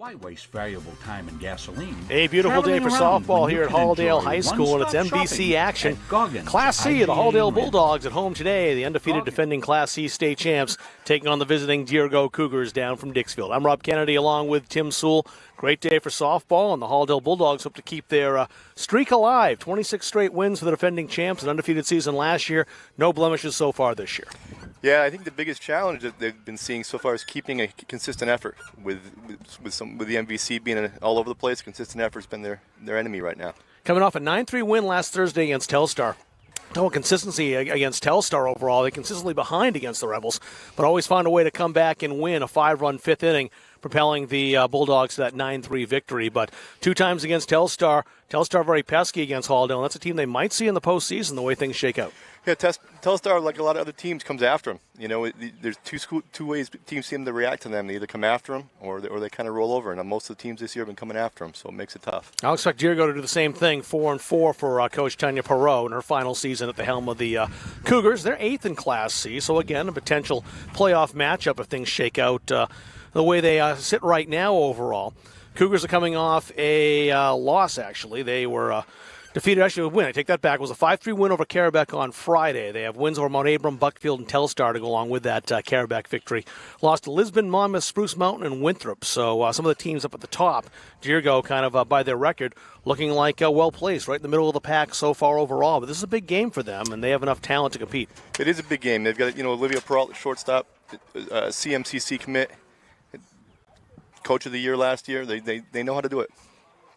Why waste valuable time and gasoline? A beautiful day for softball here at Halldale High School, and it's MVC action. Class C, the Halldale Bulldogs at home today. The undefeated defending Class C state champs taking on the visiting Dirigo Cougars down from Dixfield. I'm Rob Kennedy along with Tim Sewell. Great day for softball, and the Halldale Bulldogs hope to keep their streak alive. 26 straight wins for the defending champs, an undefeated season last year. No blemishes so far this year. Yeah, I think the biggest challenge that they've been seeing so far is keeping a consistent effort. With the MVC being all over the place, consistent effort's been their enemy right now. Coming off a 9-3 win last Thursday against Telstar. No consistency against Telstar overall. They're consistently behind against the Rebels, but always find a way to come back and win a 5-run fifth inning, propelling the Bulldogs to that 9-3 victory. But 2 times against Telstar. Telstar very pesky against Halldale, and that's a team they might see in the postseason the way things shake out. Yeah, Telstar, like a lot of other teams, comes after them. You know, there's two ways teams seem to react to them. They either come after them or they kind of roll over. And most of the teams this year have been coming after them, so it makes it tough. I'll expect Dirigo to do the same thing, 4-4 for Coach Tanya Perot in her final season at the helm of the Cougars. They're 8th in Class C, so again, a potential playoff matchup if things shake out the way they sit right now overall. Cougars are coming off a loss, actually. They were defeated, actually, a win. I take that back. It was a 5-3 win over Carabec on Friday. They have wins over Mount Abram, Buckfield, and Telstar to go along with that Carabec victory. Lost to Lisbon, Monmouth, Spruce Mountain, and Winthrop. So some of the teams up at the top, Dirigo kind of by their record, looking like well-placed, right in the middle of the pack so far overall. But this is a big game for them, and they have enough talent to compete. It is a big game. They've got, Olivia Perot, the shortstop, CMCC commit, Coach of the Year last year. They know how to do it.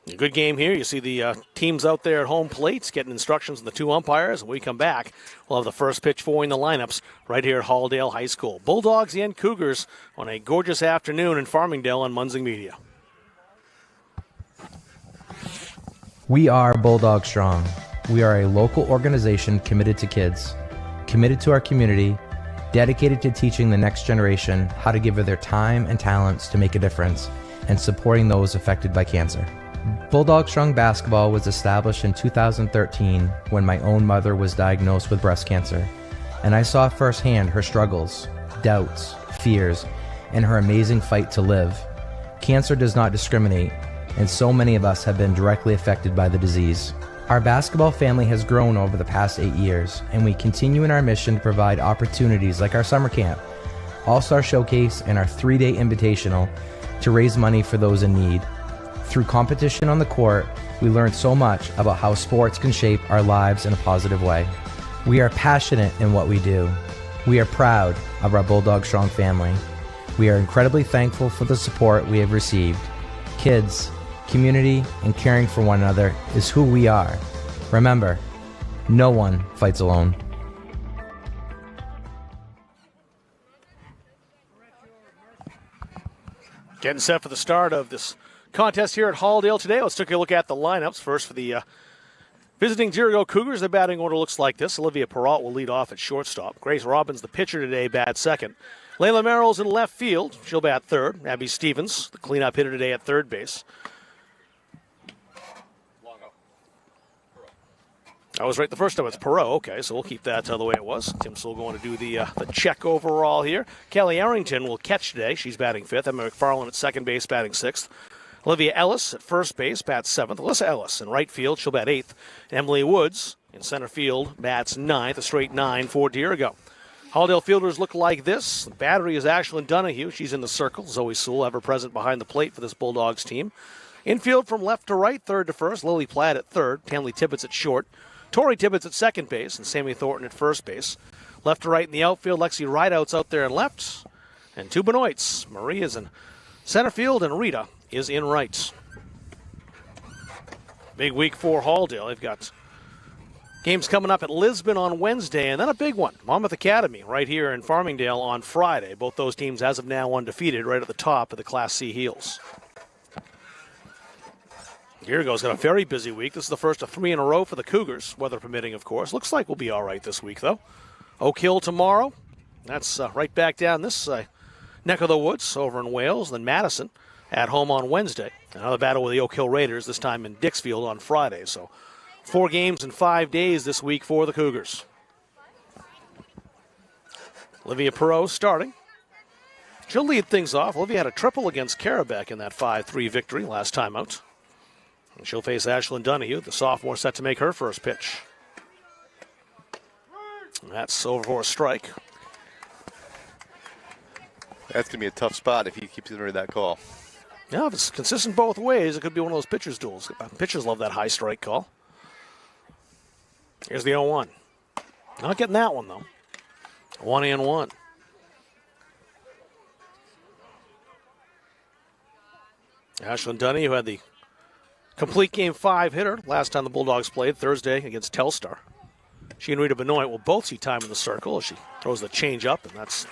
A good game here. You see the teams out there at home plates getting instructions from the 2 umpires. When we come back, we'll have the first pitch for in the lineups right here at Halldale High School. Bulldogs and Cougars on a gorgeous afternoon in Farmingdale on Munzing Media. We are Bulldog Strong. We are a local organization committed to kids, committed to our community, dedicated to teaching the next generation how to give of their time and talents to make a difference, and supporting those affected by cancer. Bulldog Strong Basketball was established in 2013 when my own mother was diagnosed with breast cancer, and I saw firsthand her struggles, doubts, fears, and her amazing fight to live. Cancer does not discriminate, and so many of us have been directly affected by the disease. Our basketball family has grown over the past 8 years, and we continue in our mission to provide opportunities like our summer camp, All-Star Showcase, and our 3-day invitational to raise money for those in need. Through competition on the court, we learned so much about how sports can shape our lives in a positive way. We are passionate in what we do. We are proud of our Bulldog Strong family. We are incredibly thankful for the support we have received. Kids, community, and caring for one another is who we are. Remember, no one fights alone. Getting set for the start of this contest here at Halldale today. Let's take a look at the lineups. First for the visiting Dirigo Cougars, the batting order looks like this. Olivia Perot will lead off at shortstop. Grace Robbins, the pitcher today, bats second. Layla Merrill's in left field. She'll bat third. Abby Stevens, the cleanup hitter today at third base. I was right the first time. It's Perot. Okay, so we'll keep that the way it was. Tim's still going to do the check overall here. Kelly Arrington will catch today. She's batting fifth. Emma McFarland at second base, batting sixth. Olivia Ellis at first base, bats seventh. Alyssa Ellis in right field, she'll bat eighth. Emily Woods in center field, bats ninth. A straight 9 for Dirigo. Halldale fielders look like this. The battery is Ashlyn Donahue. She's in the circle. Zoe Sewell ever present behind the plate for this Bulldogs team. Infield from left to right, third to first. Lily Platt at third. Stanley Tibbetts at short. Tori Tibbetts at second base and Sammy Thornton at first base. Left to right in the outfield, Lexi Rideouts out there in left. And 2 Benoits. Maria's in center field and Rita is in right. Big week for Halldale. They've got games coming up at Lisbon on Wednesday, and then a big one, Monmouth Academy, right here in Farmingdale on Friday. Both those teams, as of now, undefeated, right at the top of the Class C heels. Dirigo's got a very busy week. This is the first of 3 in a row for the Cougars, weather permitting, of course. Looks like we'll be all right this week, though. Oak Hill tomorrow. That's right back down this neck of the woods over in Wales. Then Madison at home on Wednesday. Another battle with the Oak Hill Raiders, this time in Dixfield on Friday. So 4 games in 5 days this week for the Cougars. Olivia Perot starting. She'll lead things off. Olivia had a triple against Karabek in that 5-3 victory last time out. And she'll face Ashlyn Donahue, the sophomore, set to make her first pitch. And that's over for a strike. That's going to be a tough spot if he keeps getting rid of that call. Yeah, if it's consistent both ways, it could be one of those pitchers' duels. Pitchers love that high strike call. Here's the 0-1. Not getting that one, though. 1-1. Ashlyn Donahue had the complete game 5 hitter last time the Bulldogs played Thursday against Telstar. She and Rita Benoit will both see time in the circle as she throws the change up, and that's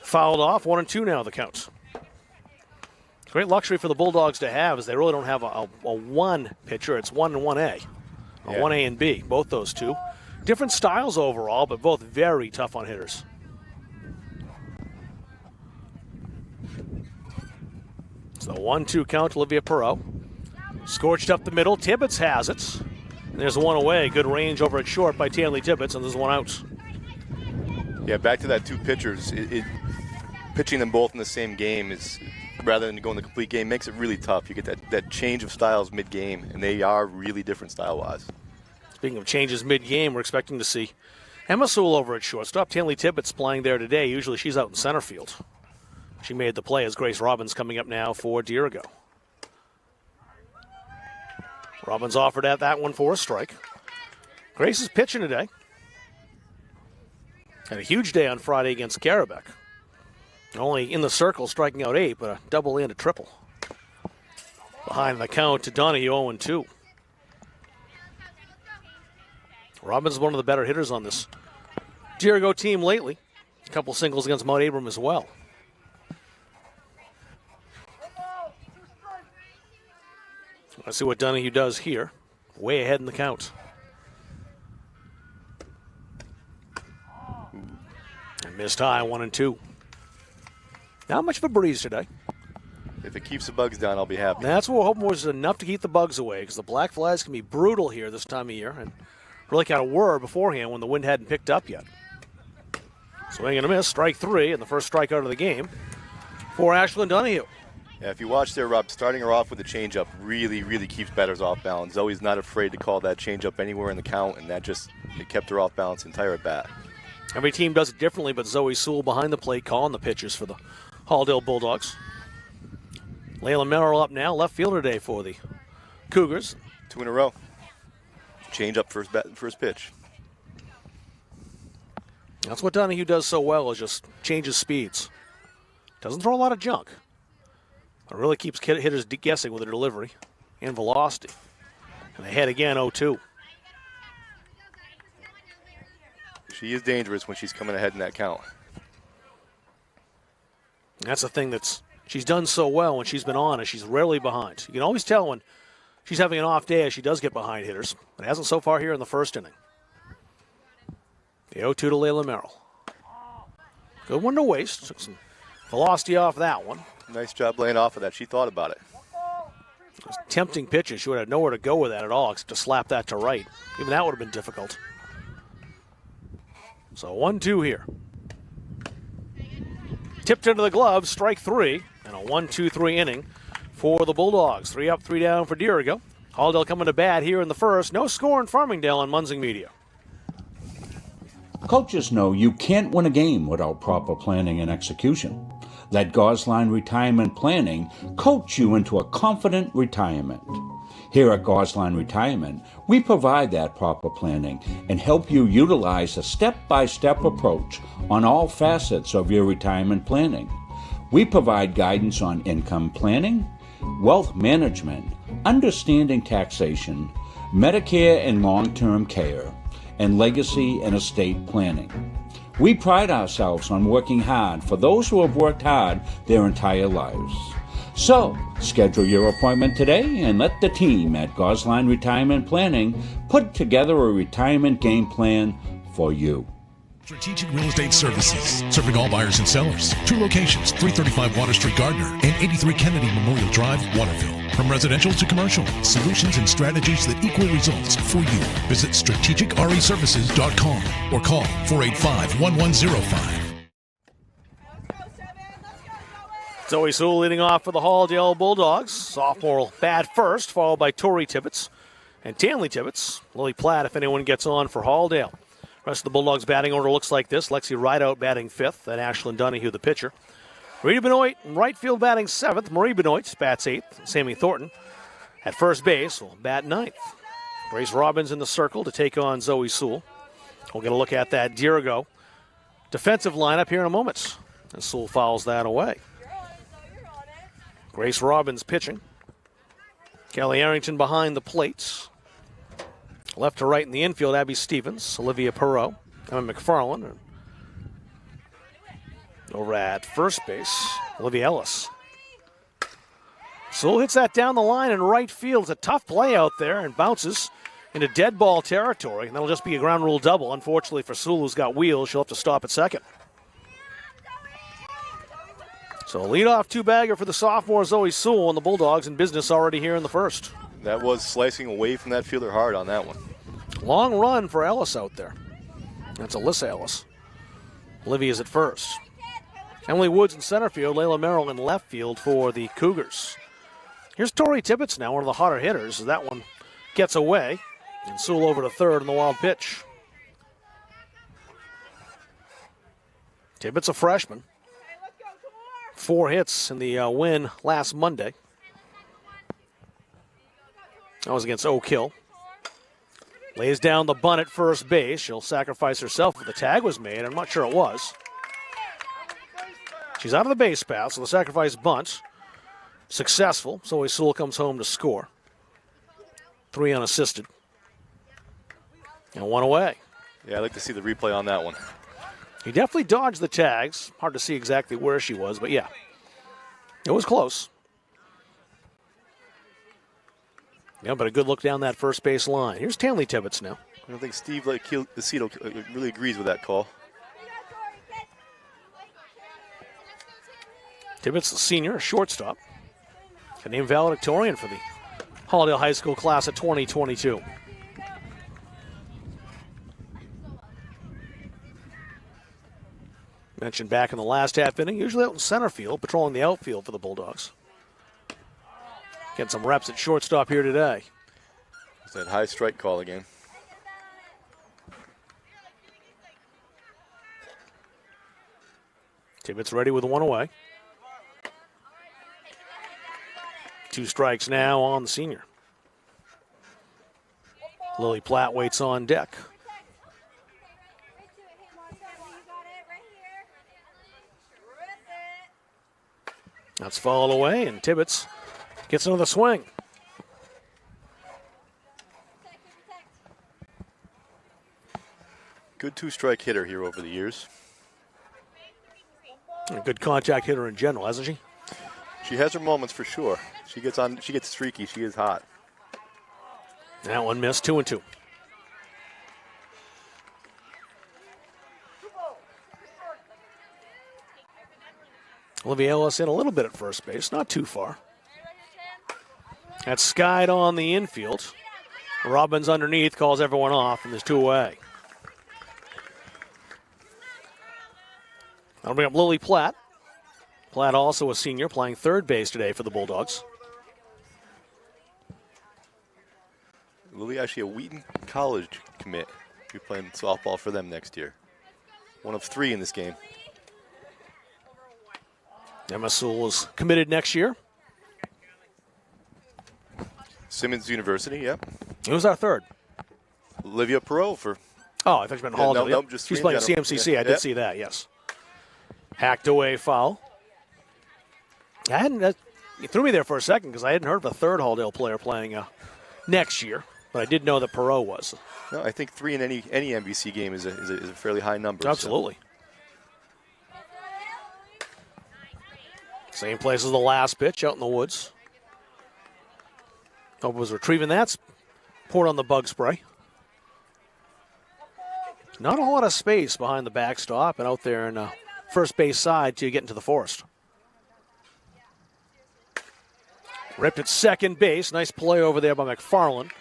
fouled off. 1-2 now the count. Great luxury for the Bulldogs to have is they really don't have a one pitcher. It's 1 and 1A. A 1A and B, both those two. Different styles overall, but both very tough on hitters. So 1-2 count, Olivia Perot. Scorched up the middle, Tibbetts has it. And there's one away, good range over at short by Stanley Tibbetts, and there's one out. Yeah, back to that 2 pitchers. Pitching them both in the same game is, rather than going the complete game, makes it really tough. You get that change of styles mid-game, and they are really different style-wise. Speaking of changes mid-game, we're expecting to see Emma Sewell over at shortstop. Stanley Tibbetts playing there today. Usually she's out in center field. She made the play as Grace Robbins coming up now for Dirigo. Robbins offered at that one for a strike. Grace is pitching today. Had a huge day on Friday against Karabek. Only in the circle, striking out 8, but a double and a triple. Behind the count to Donahue, 0-2. Robbins is one of the better hitters on this Dirigo team lately. A couple singles against Mount Abram as well. Let's see what Donahue does here. Way ahead in the count. And missed high, 1-2. Not much of a breeze today. If it keeps the bugs down, I'll be happy. That's what we're hoping was enough to keep the bugs away, because the black flies can be brutal here this time of year, and really kind of were beforehand when the wind hadn't picked up yet. Swing and a miss, strike 3, and the first strikeout of the game for Ashlyn Donahue. Yeah, if you watch there, Rob, starting her off with the changeup really, really keeps batters off balance. Zoe's not afraid to call that changeup anywhere in the count, and that just it kept her off balance the entire at bat. Every team does it differently, but Zoe Sewell behind the plate calling the pitches for the Halldale Bulldogs. Layla Merrill up now, left fielder today for the Cougars. 2 in a row. Change up first pitch. That's what Donahue does so well, is just changes speeds. Doesn't throw a lot of junk. It really keeps hitters guessing with their delivery and velocity. And ahead again, 0-2. She is dangerous when she's coming ahead in that count. That's the thing she's done so well when she's been on, is she's rarely behind. You can always tell when she's having an off day as she does get behind hitters. It hasn't so far here in the first inning. The 0-2 to Layla Merrill. Good one to waste. Took some velocity off that one. Nice job laying off of that. She thought about it. Tempting pitches. She would have nowhere to go with that at all except to slap that to right. Even that would have been difficult. So 1-2 here. Tipped into the glove, strike 3, and a 1-2-3 inning for the Bulldogs. 3 up, 3 down for Dirigo. Halldale coming to bat here in the first. No score in Farmingdale on Munzing Media. Coaches know you can't win a game without proper planning and execution. Let Gosline Retirement Planning coach you into a confident retirement. Here at Gosline Retirement, we provide that proper planning and help you utilize a step-by-step approach on all facets of your retirement planning. We provide guidance on income planning, wealth management, understanding taxation, Medicare and long-term care, and legacy and estate planning. We pride ourselves on working hard for those who have worked hard their entire lives. So, schedule your appointment today and let the team at Gosline Retirement Planning put together a retirement game plan for you. Strategic Real Estate Services, serving all buyers and sellers. 2 locations, 335 Water Street, Gardner, and 83 Kennedy Memorial Drive, Waterville. From residential to commercial, solutions and strategies that equal results for you. Visit strategicreservices.com or call 485-1105. Zoe Sewell leading off for the Halldale Bulldogs. Sophomore will bat first, followed by Tori Tibbetts and Stanley Tibbetts. Lily Platt, if anyone gets on for Halldale. Rest of the Bulldogs batting order looks like this. Lexi Rideout batting fifth, then Ashlyn Donahue the pitcher. Rita Benoit in right field batting seventh. Marie Benoit bats eighth. Sammy Thornton at first base will bat ninth. Grace Robbins in the circle to take on Zoe Sewell. We'll get a look at that Dirigo defensive lineup here in a moment. And Sewell fouls that away. Grace Robbins pitching. Kelly Arrington behind the plates. Left to right in the infield, Abby Stevens, Olivia Perot, Emma McFarland. And over at first base, Olivia Ellis. Sewell hits that down the line in right field. It's a tough play out there and bounces into dead ball territory. And that'll just be a ground rule double. Unfortunately for Sewell, who's got wheels, she'll have to stop at second. So a leadoff two-bagger for the sophomore Zoe Sewell, and the Bulldogs in business already here in the first. That was slicing away from that fielder hard on that one. Long run for Ellis out there. That's Alyssa Ellis. Olivia's at first. Emily Woods in center field, Layla Merrill in left field for the Cougars. Here's Tori Tibbetts now, one of the hotter hitters. That one gets away. And Sewell over to third in the wild pitch. Tibbetts a freshman. 4 hits in the win last Monday. That was against Oak Hill. Lays down the bunt at first base. She'll sacrifice herself if the tag was made. I'm not sure it was. She's out of the base path, so the sacrifice bunt. Successful. Zoe Sewell comes home to score. 3 unassisted. And 1 away. Yeah, I'd like to see the replay on that one. He definitely dodged the tags. Hard to see exactly where she was, but yeah. It was close. Yeah, but a good look down that first base line. Here's Stanley Tibbetts now. I don't think Steve Lucido really agrees with that call. Tibbetts, the senior, a shortstop. A named valedictorian for the Halldale High School class of 2022. Mentioned back in the last half inning, usually out in center field, patrolling the outfield for the Bulldogs. Getting some reps at shortstop here today. It's that high strike call again. Tibbetts ready with 1 away. 2 strikes now on the senior. Lily Platt waits on deck. That's fouled away, and Tibbetts gets another swing. Good 2-strike hitter here over the years. A good contact hitter in general, hasn't she? She has her moments for sure. She gets streaky, she is hot. That one missed, 2-2. Olivia Ellis in a little bit at first base, not too far. That's skied on the infield. Robbins underneath calls everyone off, and there's 2 away. That'll bring up Lily Platt. Platt also a senior, playing third base today for the Bulldogs. Lily actually a Wheaton College commit. She'll be playing softball for them next year. 1 of 3 in this game. Emma Sewell is committed next year. Simmons University, yep. Who's our third? Olivia Perot for... Oh, I thought you meant Halldale. No, just she's playing CMCC. I did see that, yes. Hacked away foul. You threw me there for a second because I hadn't heard of a third Halldale player playing next year, but I did know that Perot was. No, I think 3 in any NBC game is a fairly high number. Absolutely. So. Same place as the last pitch out in the woods. Hope was retrieving that. Poured on the bug spray. Not a lot of space behind the backstop and out there in first base side to get into the forest. Ripped at second base. Nice play over there by McFarland.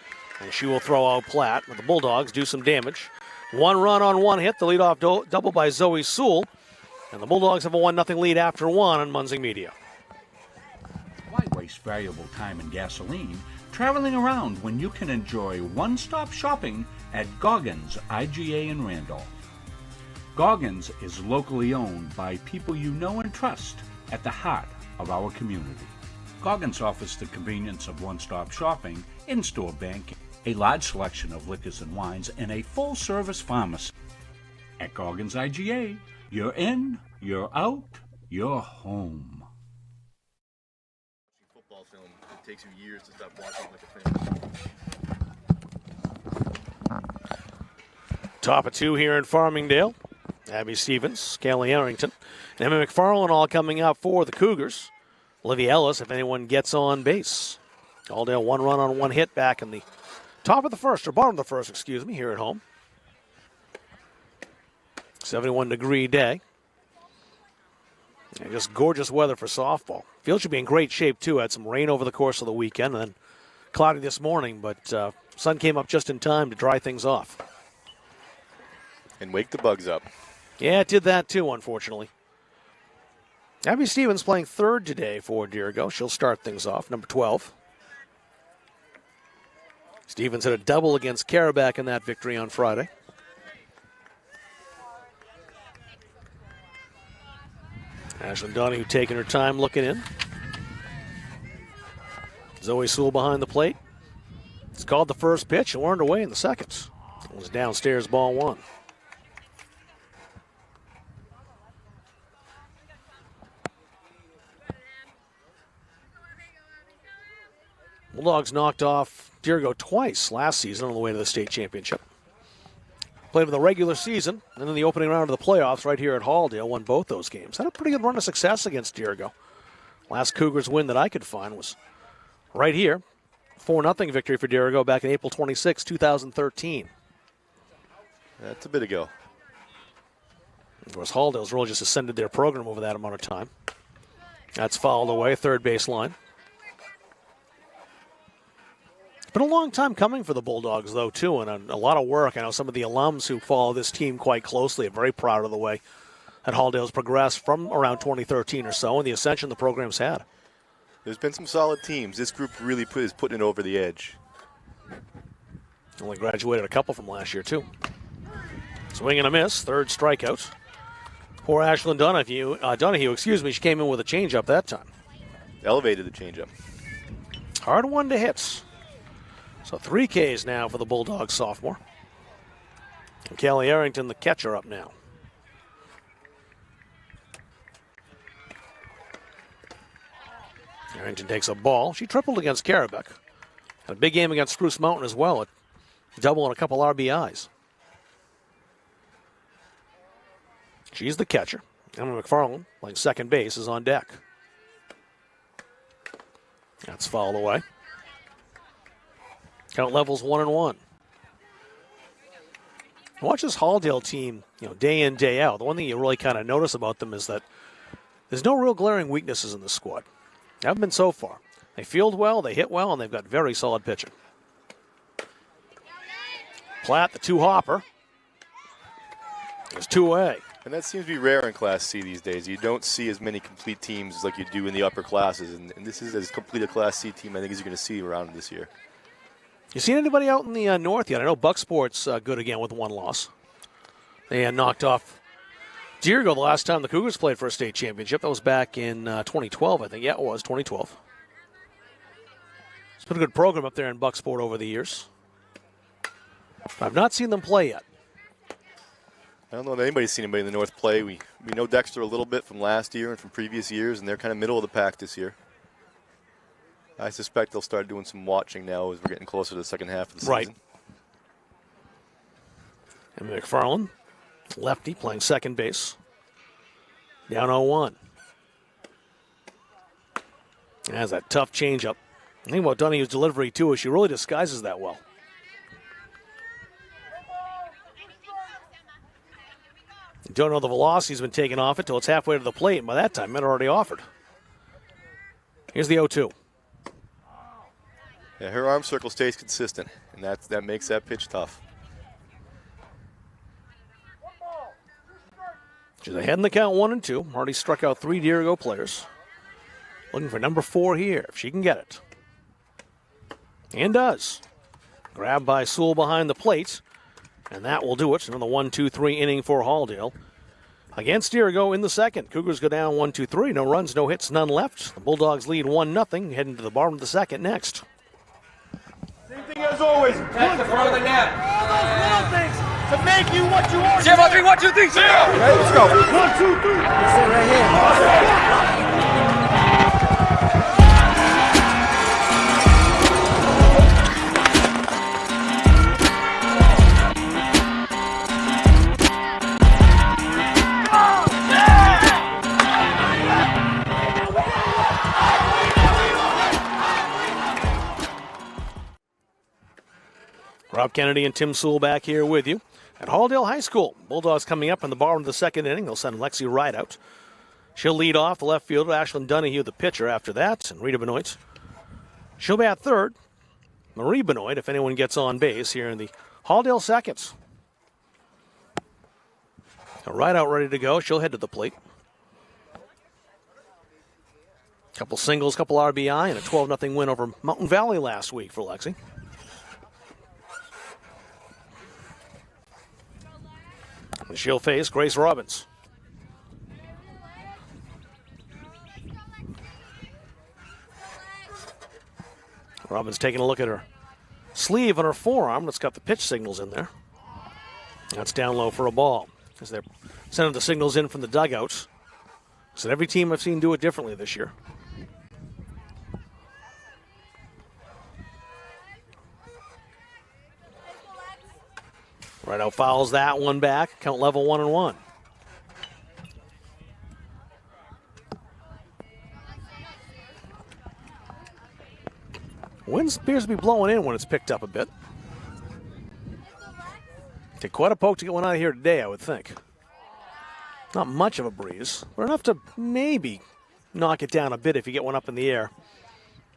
And she will throw out Platt. But the Bulldogs do some damage. 1 run on 1 hit. The leadoff double by Zoe Sewell. And the Bulldogs have a 1-0 lead after 1 on Munzing Media. waste valuable time and gasoline traveling around when you can enjoy one-stop shopping at Goggins IGA in Randolph. Goggins is locally owned by people you know and trust at the heart of our community. Goggins offers the convenience of one-stop shopping, in-store banking, a large selection of liquors and wines, and a full-service pharmacy. At Goggins IGA, you're in, you're out, you're home. Football film, it takes you years to stop watching like a film. Top of 2 here in Farmingdale. Abby Stevens, Kelly Arrington, and Emma McFarland all coming up for the Cougars. Olivia Ellis, if anyone gets on base. Aldale 1 run on 1 hit back in the top of the first, or bottom of the first, excuse me, here at home. 71-degree day. And just gorgeous weather for softball. Field should be in great shape, too. Had some rain over the course of the weekend, and then cloudy this morning, but sun came up just in time to dry things off. And wake the bugs up. Yeah, it did that, too, unfortunately. Abby Stevens playing third today for Dirigo. She'll start things off, number 12. Stevens hit a double against Karabakh in that victory on Friday. Ashlyn Donahue taking her time looking in. Zoe Sewell behind the plate. It's called the first pitch and we're underway in the second. It was downstairs, ball 1. Bulldogs knocked off Dirigo twice last season on the way to the state championship. Played in the regular season and in the opening round of the playoffs right here at Halldale, won both those games. Had a pretty good run of success against Dirigo. Last Cougars win that I could find was right here. 4-0 victory for Dirigo back in April 26, 2013. That's a bit ago. Of course, Halldale's really just ascended their program over that amount of time. That's fouled away, third base line. It's been a long time coming for the Bulldogs, though, too, and a lot of work. I know some of the alums who follow this team quite closely are very proud of the way that Halldale's progressed from around 2013 or so and the ascension the program's had. There's been some solid teams. This group really is putting it over the edge. Only graduated a couple from last year, too. Swing and a miss, third strikeout. Poor Ashlyn Donahue, she came in with a changeup that time. Elevated the changeup. Hard one to hit. So 3 Ks now for the Bulldogs sophomore. And Kelly Arrington, the catcher, up now. Arrington takes a ball. She tripled against Karabakh. Had a big game against Spruce Mountain as well. A double and a couple RBIs. She's the catcher. Emma McFarland, playing second base, is on deck. That's fouled away. Count levels 1-1. Watch this Halldale team, day in, day out. The one thing you really kind of notice about them is that there's no real glaring weaknesses in the squad. Haven't been so far. They field well, they hit well, and they've got very solid pitching. Platt, the 2-hopper. It's 2A. And that seems to be rare in Class C these days. You don't see as many complete teams like you do in the upper classes, and this is as complete a Class C team I think as you're going to see around this year. You seen anybody out in the north yet? I know Bucksport's good again with 1 loss. They knocked off Dirigo the last time the Cougars played for a state championship. That was back in 2012, I think. Yeah, it was 2012. It's been a good program up there in Bucksport over the years. I've not seen them play yet. I don't know if anybody's seen anybody in the north play. We know Dexter a little bit from last year and from previous years, and they're kind of middle of the pack this year. I suspect they'll start doing some watching now as we're getting closer to the second half of the season. Right. And McFarland, lefty, playing second base. Down 0-1. Has that tough changeup. The thing about Donahue's delivery, too, is she really disguises that well. You don't know the velocity's been taken off it till it's halfway to the plate, and by that time, men are already offered. Here's the 0-2. Yeah, her arm circle stays consistent, and that makes that pitch tough. She's ahead in the count 1-2. Already struck out 3 Dirigo players. Looking for number 4 here, if she can get it. And does. Grabbed by Sewell behind the plate. And that will do it. Another 1-2-3 inning for Halldale. Against Dirigo in the second. Cougars go down 1-2-3. No runs, no hits, none left. The Bulldogs lead 1-0. Heading to the bottom of the second next. Same thing as always. That's the front of the net. Little things to make you what you are. 0, 3, 1, 2, 3, 0. Okay, let's go. 1, 2, 3. Sit right here. Rob Kennedy and Tim Sewell back here with you at Halldale High School. Bulldogs coming up in the bottom of the second inning. They'll send Lexi Wright out. She'll lead off the left fielder, Ashlyn Donahue, the pitcher after that, and Rita Benoit. She'll bat third. Marie Benoit, if anyone gets on base here in the Halldale seconds. Right out ready to go. She'll head to the plate. Couple singles, couple RBI, and a 12-0 win over Mountain Valley last week for Lexi. And she'll face Grace Robbins. Robbins taking a look at her sleeve on her forearm. That's got the pitch signals in there. That's down low for a ball. As they're sending the signals in from the dugouts. So every team I've seen do it differently this year. Right out fouls that one back. Count level 1-1. Wind appears to be blowing in when it's picked up a bit. Take quite a poke to get one out of here today, I would think. Not much of a breeze, but enough to maybe knock it down a bit if you get one up in the air.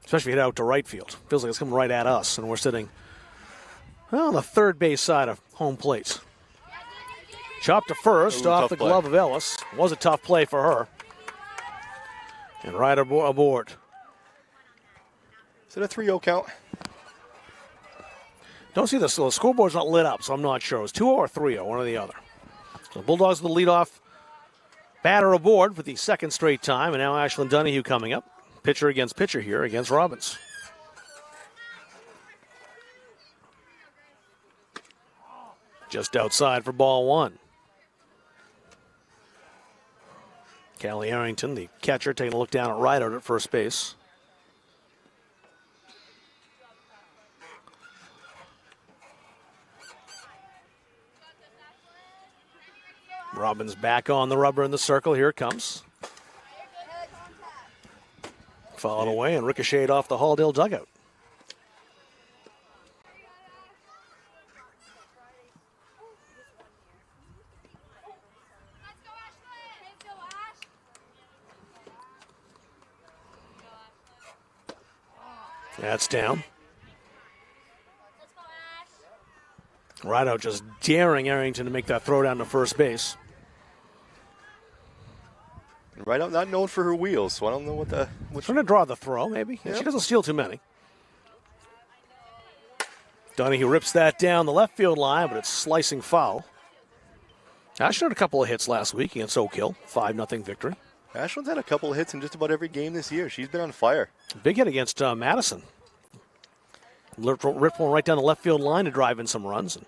Especially if you head out to right field. Feels like it's coming right at us, and we're sitting on the third base side of home plate. Chopped to first off the glove of Ellis. Was a tough play for her. And right aboard. Is it a 3-0 count? Don't see this. The scoreboard's not lit up, so I'm not sure. It was 2-0 or 3-0, one or the other. So the Bulldogs will lead off batter aboard for the second straight time, and now Ashlyn Donahue coming up. Pitcher against pitcher here against Robbins. Just outside for ball one. Callie Arrington, the catcher, taking a look down at Rideout at first base. Robbins back on the rubber in the circle. Here it comes. Fouled away and ricocheted off the Halldale dugout. That's down. Rideout just daring Arrington to make that throw down to first base. Rideout not known for her wheels, so I don't know what the... Trying to draw the throw, maybe. Yep. She doesn't steal too many. Donahue rips that down the left field line, but it's slicing foul. Ashland had a couple of hits last week against Oak Hill. 5-0 victory. Ashland's had a couple of hits in just about every game this year. She's been on fire. Big hit against Madison. Ripped one right down the left field line to drive in some runs. And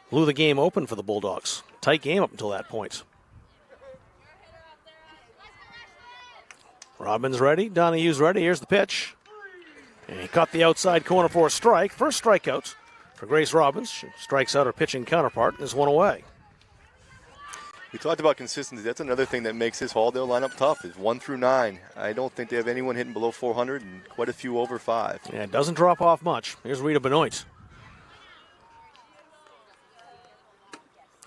blew the game open for the Bulldogs. Tight game up until that point. Robbins ready. Donahue's ready. Here's the pitch. And he caught the outside corner for a strike. First strikeout for Grace Robbins. She strikes out her pitching counterpart and is one away. We talked about consistency. That's another thing that makes this Halldale lineup tough is 1 through 9. I don't think they have anyone hitting below 400 and quite a few over 5. Yeah, it doesn't drop off much. Here's Rita Benoit.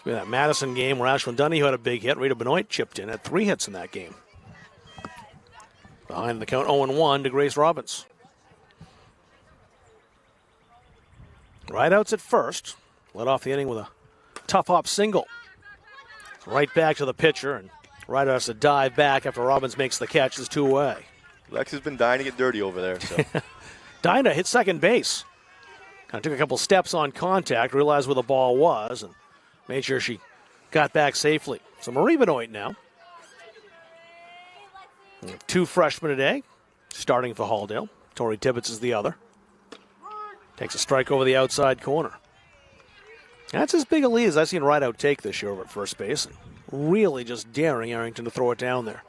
That Madison game where Ashlyn Donahue had a big hit. Rita Benoit chipped in, had 3 hits in that game. Behind the count 0-1 to Grace Robbins. Rideouts at first. Led off the inning with a tough hop single. Right back to the pitcher, and Rideout has to dive back after Robbins makes the catch. It's 2 away. Lex has been dying to get dirty over there. So. Dinah hit second base. Kind of took a couple steps on contact, realized where the ball was, and made sure she got back safely. So Marie Benoit now. We have 2 freshmen today, starting for Halldale. Tori Tibbetts is the other. Takes a strike over the outside corner. That's as big a lead as I've seen Rideout take this year over at first base. And really just daring Arrington to throw it down there.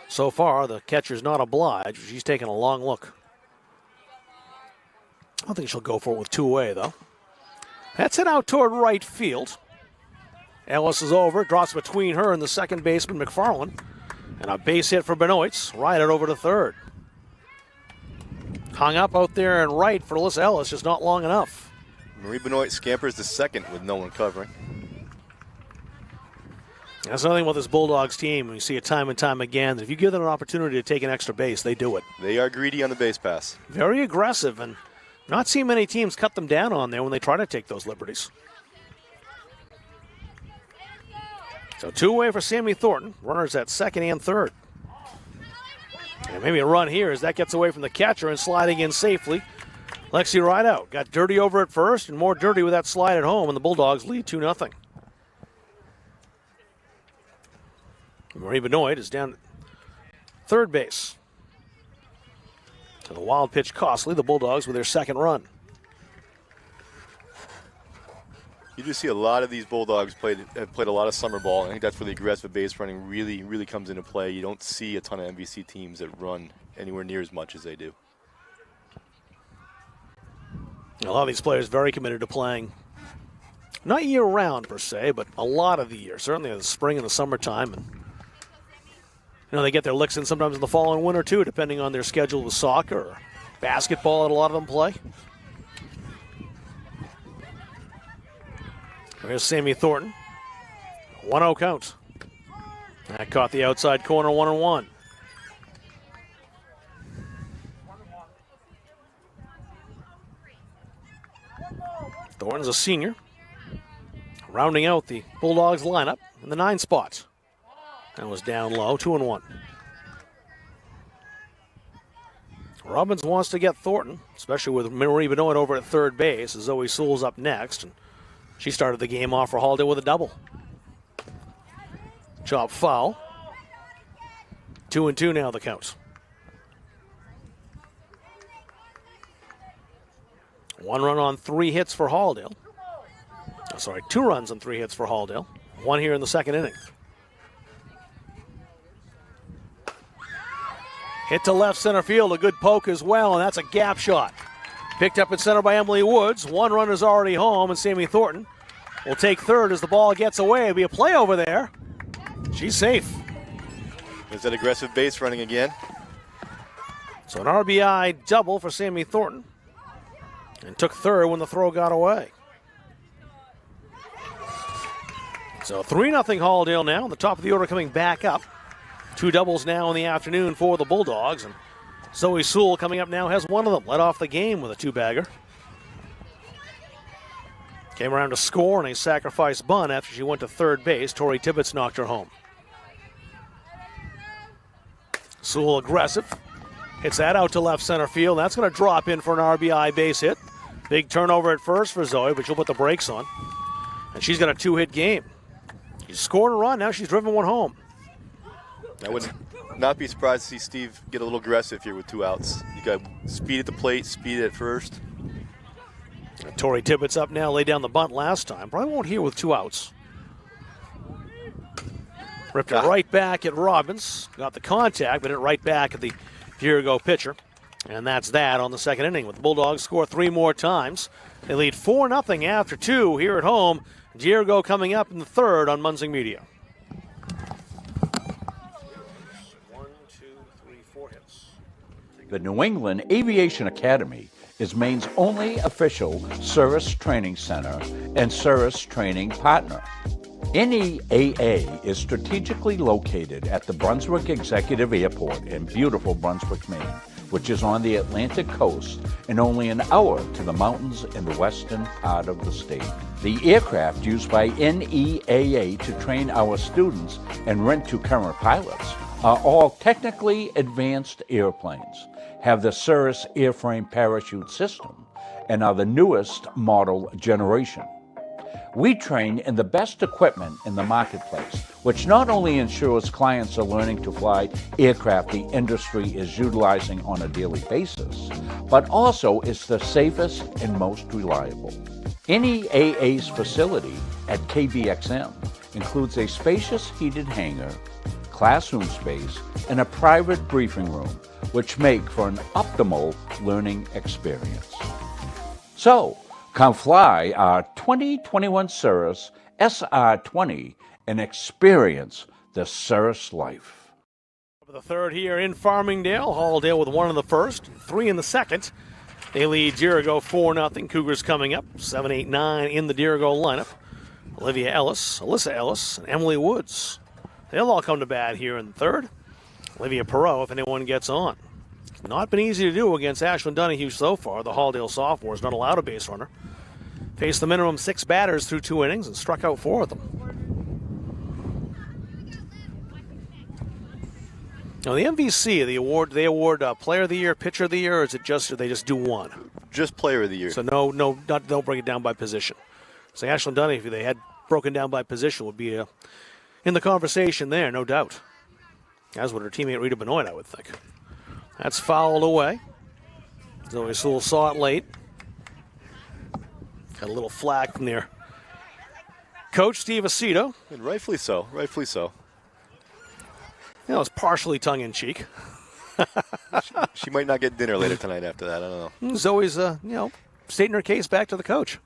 So far, the catcher's not obliged. She's taking a long look. I don't think she'll go for it with 2 away, though. That's it out toward right field. Ellis is over, drops between her and the second baseman, McFarland. And a base hit for Benoit's. Rideout over to third. Hung up out there and right for Alyssa Ellis, just not long enough. Marie Benoit scampers to second with no one covering. That's another thing about this Bulldogs team. We see it time and time again. That if you give them an opportunity to take an extra base, they do it. They are greedy on the base pass. Very aggressive, and not seeing many teams cut them down on there when they try to take those liberties. So 2 away for Sammy Thornton. Runners at second and third. And maybe a run here as that gets away from the catcher and sliding in safely. Lexi Rideout got dirty over at first and more dirty with that slide at home, and the Bulldogs lead 2-0. Marie Benoit is down at third base. So the wild pitch costly, the Bulldogs with their second run. You just see a lot of these Bulldogs have played a lot of summer ball. I think that's where the aggressive base running really comes into play. You don't see a ton of MVC teams that run anywhere near as much as they do. A lot of these players very committed to playing, not year-round per se, but a lot of the year. Certainly in the spring and the summertime. And they get their licks in sometimes in the fall and winter too, depending on their schedule with soccer or basketball that a lot of them play. Here's Sammy Thornton. 1-0 count. That caught the outside corner, 1-1. Thornton's a senior. Rounding out the Bulldogs lineup in the 9 spot. That was down low, 2-1. Robbins wants to get Thornton, especially with Marie Benoit over at third base. Zoe Sewell's up next. And she started the game off for Halldale with a double. Chop foul. 2-2 now the count. 1 run on 3 hits for Halldale. 2 runs on 3 hits for Halldale. 1 here in the second inning. Hit to left center field, a good poke as well, and that's a gap shot. Picked up at center by Emily Woods. 1 runner's already home, and Sammy Thornton will take third as the ball gets away. It'll be a play over there. She's safe. There's that aggressive base running again. So an RBI double for Sammy Thornton. And took third when the throw got away. So 3-0 Halldale now. The top of the order coming back up. 2 doubles now in the afternoon for the Bulldogs. And Zoe Sewell coming up now has 1 of them. Led off the game with a 2-bagger. Came around to score on a sacrifice bunt after she went to third base. Tori Tibbetts knocked her home. Sewell aggressive. Hits that out to left center field. That's going to drop in for an RBI base hit. Big turnover at first for Zoe, but she'll put the brakes on. And she's got a 2-hit game. She's scored a run, now she's driven 1 home. I would not be surprised to see Steve get a little aggressive here with 2 outs. You got speed at the plate, speed at first. And Tori Tibbetts up now, laid down the bunt last time. Probably won't here with 2 outs. Ripped it right back at Robbins. Got the contact, but it right back at the Dirigo pitcher. And that's that on the second inning. With the Bulldogs score 3 more times. They lead 4-0 after 2 here at home. Dirigo coming up in the third on Munzing Media. 1, 2, 3, 4 hits. The New England Aviation Academy is Maine's only official service training center and service training partner. NEAA is strategically located at the Brunswick Executive Airport in beautiful Brunswick, Maine, which is on the Atlantic coast and only an hour to the mountains in the western part of the state. The aircraft used by NEAA to train our students and rent to current pilots are all technically advanced airplanes, have the Cirrus airframe parachute system, and are the newest model generation. We train in the best equipment in the marketplace, which not only ensures clients are learning to fly aircraft the industry is utilizing on a daily basis, but also is the safest and most reliable. Any AA's facility at KBXM includes a spacious heated hangar, classroom space, and a private briefing room, which make for an optimal learning experience. So, come fly our 2021 Cirrus SR20 and experience the Cirrus life. The third here in Farmingdale. Halldale with 1 in the first, 3 in the second. They lead Dirigo 4-0. Cougars coming up, 7, 8, 9 in the Dirigo lineup. Olivia Ellis, Alyssa Ellis, and Emily Woods. They'll all come to bat here in the third. Olivia Perot, if anyone gets on. Not been easy to do against Ashlyn Donahue so far. The Halldale sophomore has not allowed a base runner. Faced the minimum 6 batters through 2 innings and struck out 4 of them. Now the MVC, they award Player of the Year, Pitcher of the Year, or is it just they just do one? Just Player of the Year. So don't break it down by position. So Ashlyn Donahue, if they had broken down by position, would be in the conversation there, no doubt. As would her teammate Rita Benoit, I would think. That's fouled away. Zoe Sewell saw it late. Got a little flag from there. Coach Steve Aceto. And rightfully so, rightfully so. You know, it's partially tongue-in-cheek. She might not get dinner later tonight after that, I don't know. Zoe's, stating her case back to the coach.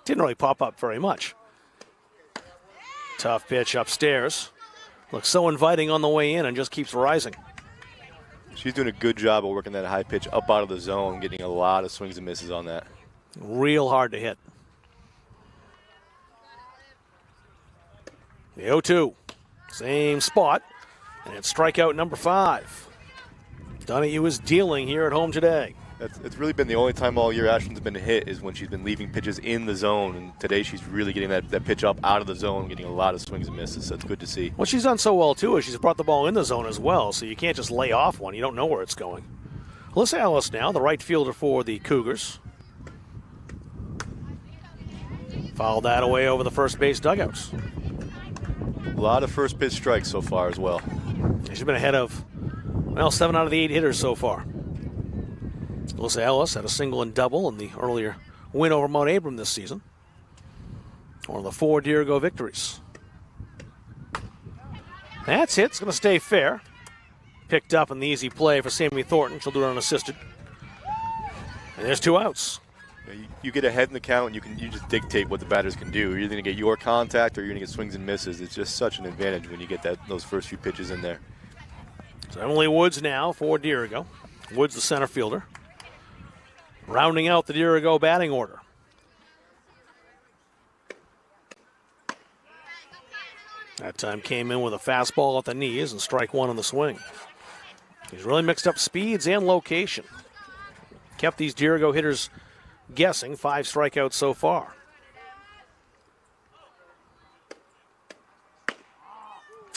Didn't really pop up very much. Tough pitch upstairs. Looks so inviting on the way in and just keeps rising. She's doing a good job of working that high pitch up out of the zone, getting a lot of swings and misses on that. Real hard to hit. The 0-2. Same spot. And it's strikeout number 5. Donahue is dealing here at home today. It's really been the only time all year Ashlyn's been hit is when she's been leaving pitches in the zone. And today she's really getting that pitch up out of the zone, getting a lot of swings and misses. So it's good to see. What she's done so well, too, is she's brought the ball in the zone as well. So you can't just lay off one. You don't know where it's going. Alyssa Ellis now, the right fielder for the Cougars. Fouled that away over the first base dugouts. A lot of first pitch strikes so far as well. She's been ahead of, 7 out of the 8 hitters so far. Alyssa Ellis had a single and double in the earlier win over Mount Abram this season. One of the 4 Dirigo victories. That's hit. It's going to stay fair. Picked up in the easy play for Sammy Thornton. She'll do it unassisted. And there's 2 outs. You get ahead in the count, and you just dictate what the batters can do. You're either going to get your contact or you're going to get swings and misses. It's just such an advantage when you get those first few pitches in there. So Emily Woods now for Dirigo. Woods the center fielder. Rounding out the Dirigo batting order. That time came in with a fastball at the knees and strike 1 on the swing. He's really mixed up speeds and location. Kept these Dirigo hitters guessing. 5 strikeouts so far.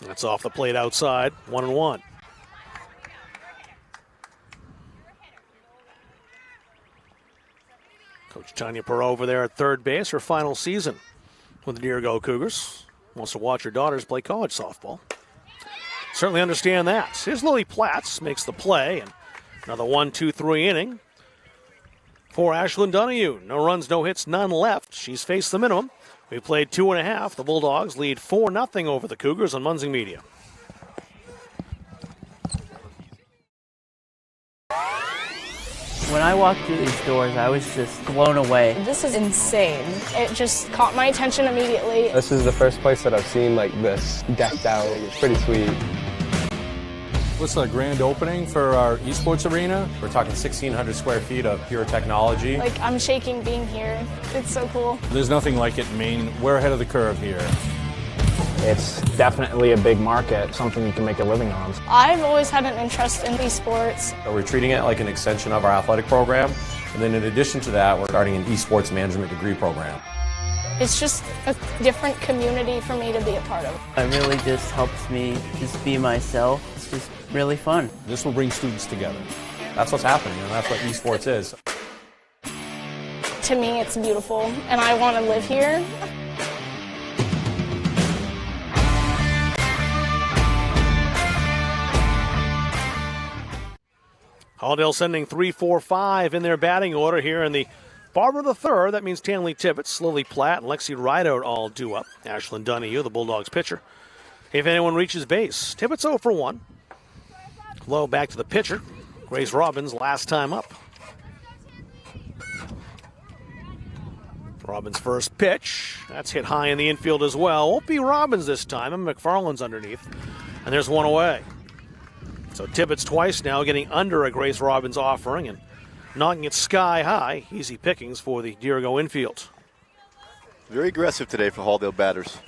That's off the plate outside. 1-1. Coach Tanya Perot over there at third base, her final season with the Dirigo Cougars. Wants to watch her daughters play college softball. Certainly understand that. Here's Lily Platts, makes the play, and another 1-2-3 inning for Ashlyn Donahue. No runs, no hits, none left. She's faced the minimum. We played 2.5. The Bulldogs lead 4-0 over the Cougars on Munzing Media. When I walked through these doors, I was just blown away. This is insane. It just caught my attention immediately. This is the first place that I've seen like this decked out. It's pretty sweet. What's the grand opening for our esports arena? We're talking 1,600 square feet of pure technology. Like, I'm shaking being here. It's so cool. There's nothing like it in Maine. We're ahead of the curve here. It's definitely a big market, something you can make a living on. I've always had an interest in esports. So we're treating it like an extension of our athletic program. And then in addition to that, we're starting an esports management degree program. It's just a different community for me to be a part of. It really just helps me just be myself. It's just really fun. This will bring students together. That's what's happening, and that's what esports is. To me, it's beautiful, and I want to live here. Halldale sending 3, 4, 5 in their batting order here in the bottom of the third. That means Stanley Tibbetts, Lily Platt, and Lexi Rideout all due up. Ashlyn Donahue, the Bulldogs pitcher, if anyone reaches base. Tibbetts 0 for 1. Low back to the pitcher. Grace Robbins last time up. Robbins' first pitch. That's hit high in the infield as well. Won't be Robbins this time, and McFarland's underneath. And there's one away. So Tibbetts twice now getting under a Grace Robbins offering and knocking it sky high. Easy pickings for the Dirigo infield. Very aggressive today for Halldale batters.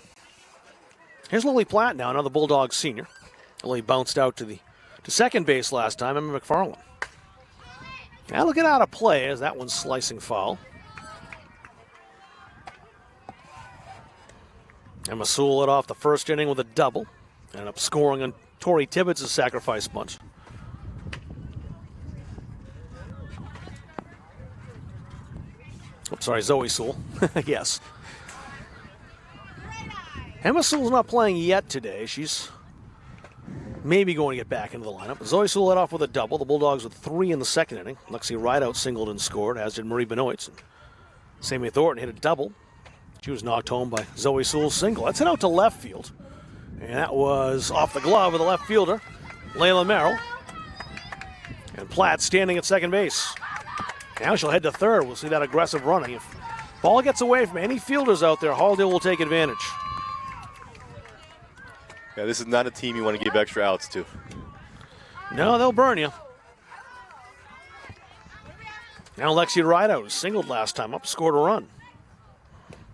Here's Lily Platt now, another Bulldogs senior. Lily bounced out to second base last time, Emma McFarland. Now look at out of play as that one's slicing foul. Emma Sewell led off the first inning with a double. Ended up scoring on Tori Tibbetts' sacrifice bunt. Zoe Sewell. Yes. Emma Sewell's not playing yet today. She's maybe going to get back into the lineup. Zoe Sewell led off with a double. The Bulldogs with 3 in the second inning. Lexi Rideout singled and scored, as did Marie Benoit. Sammy Thornton hit a double. She was knocked home by Zoe Sewell's single. That's hit out to left field. And that was off the glove of the left fielder, Layla Merrill. And Platt standing at second base. Now she'll head to third. We'll see that aggressive running. If ball gets away from any fielders out there, Halldale will take advantage. Yeah, this is not a team you want to give extra outs to. No, they'll burn you. Now Lexi Rideout, who singled last time up, scored a run.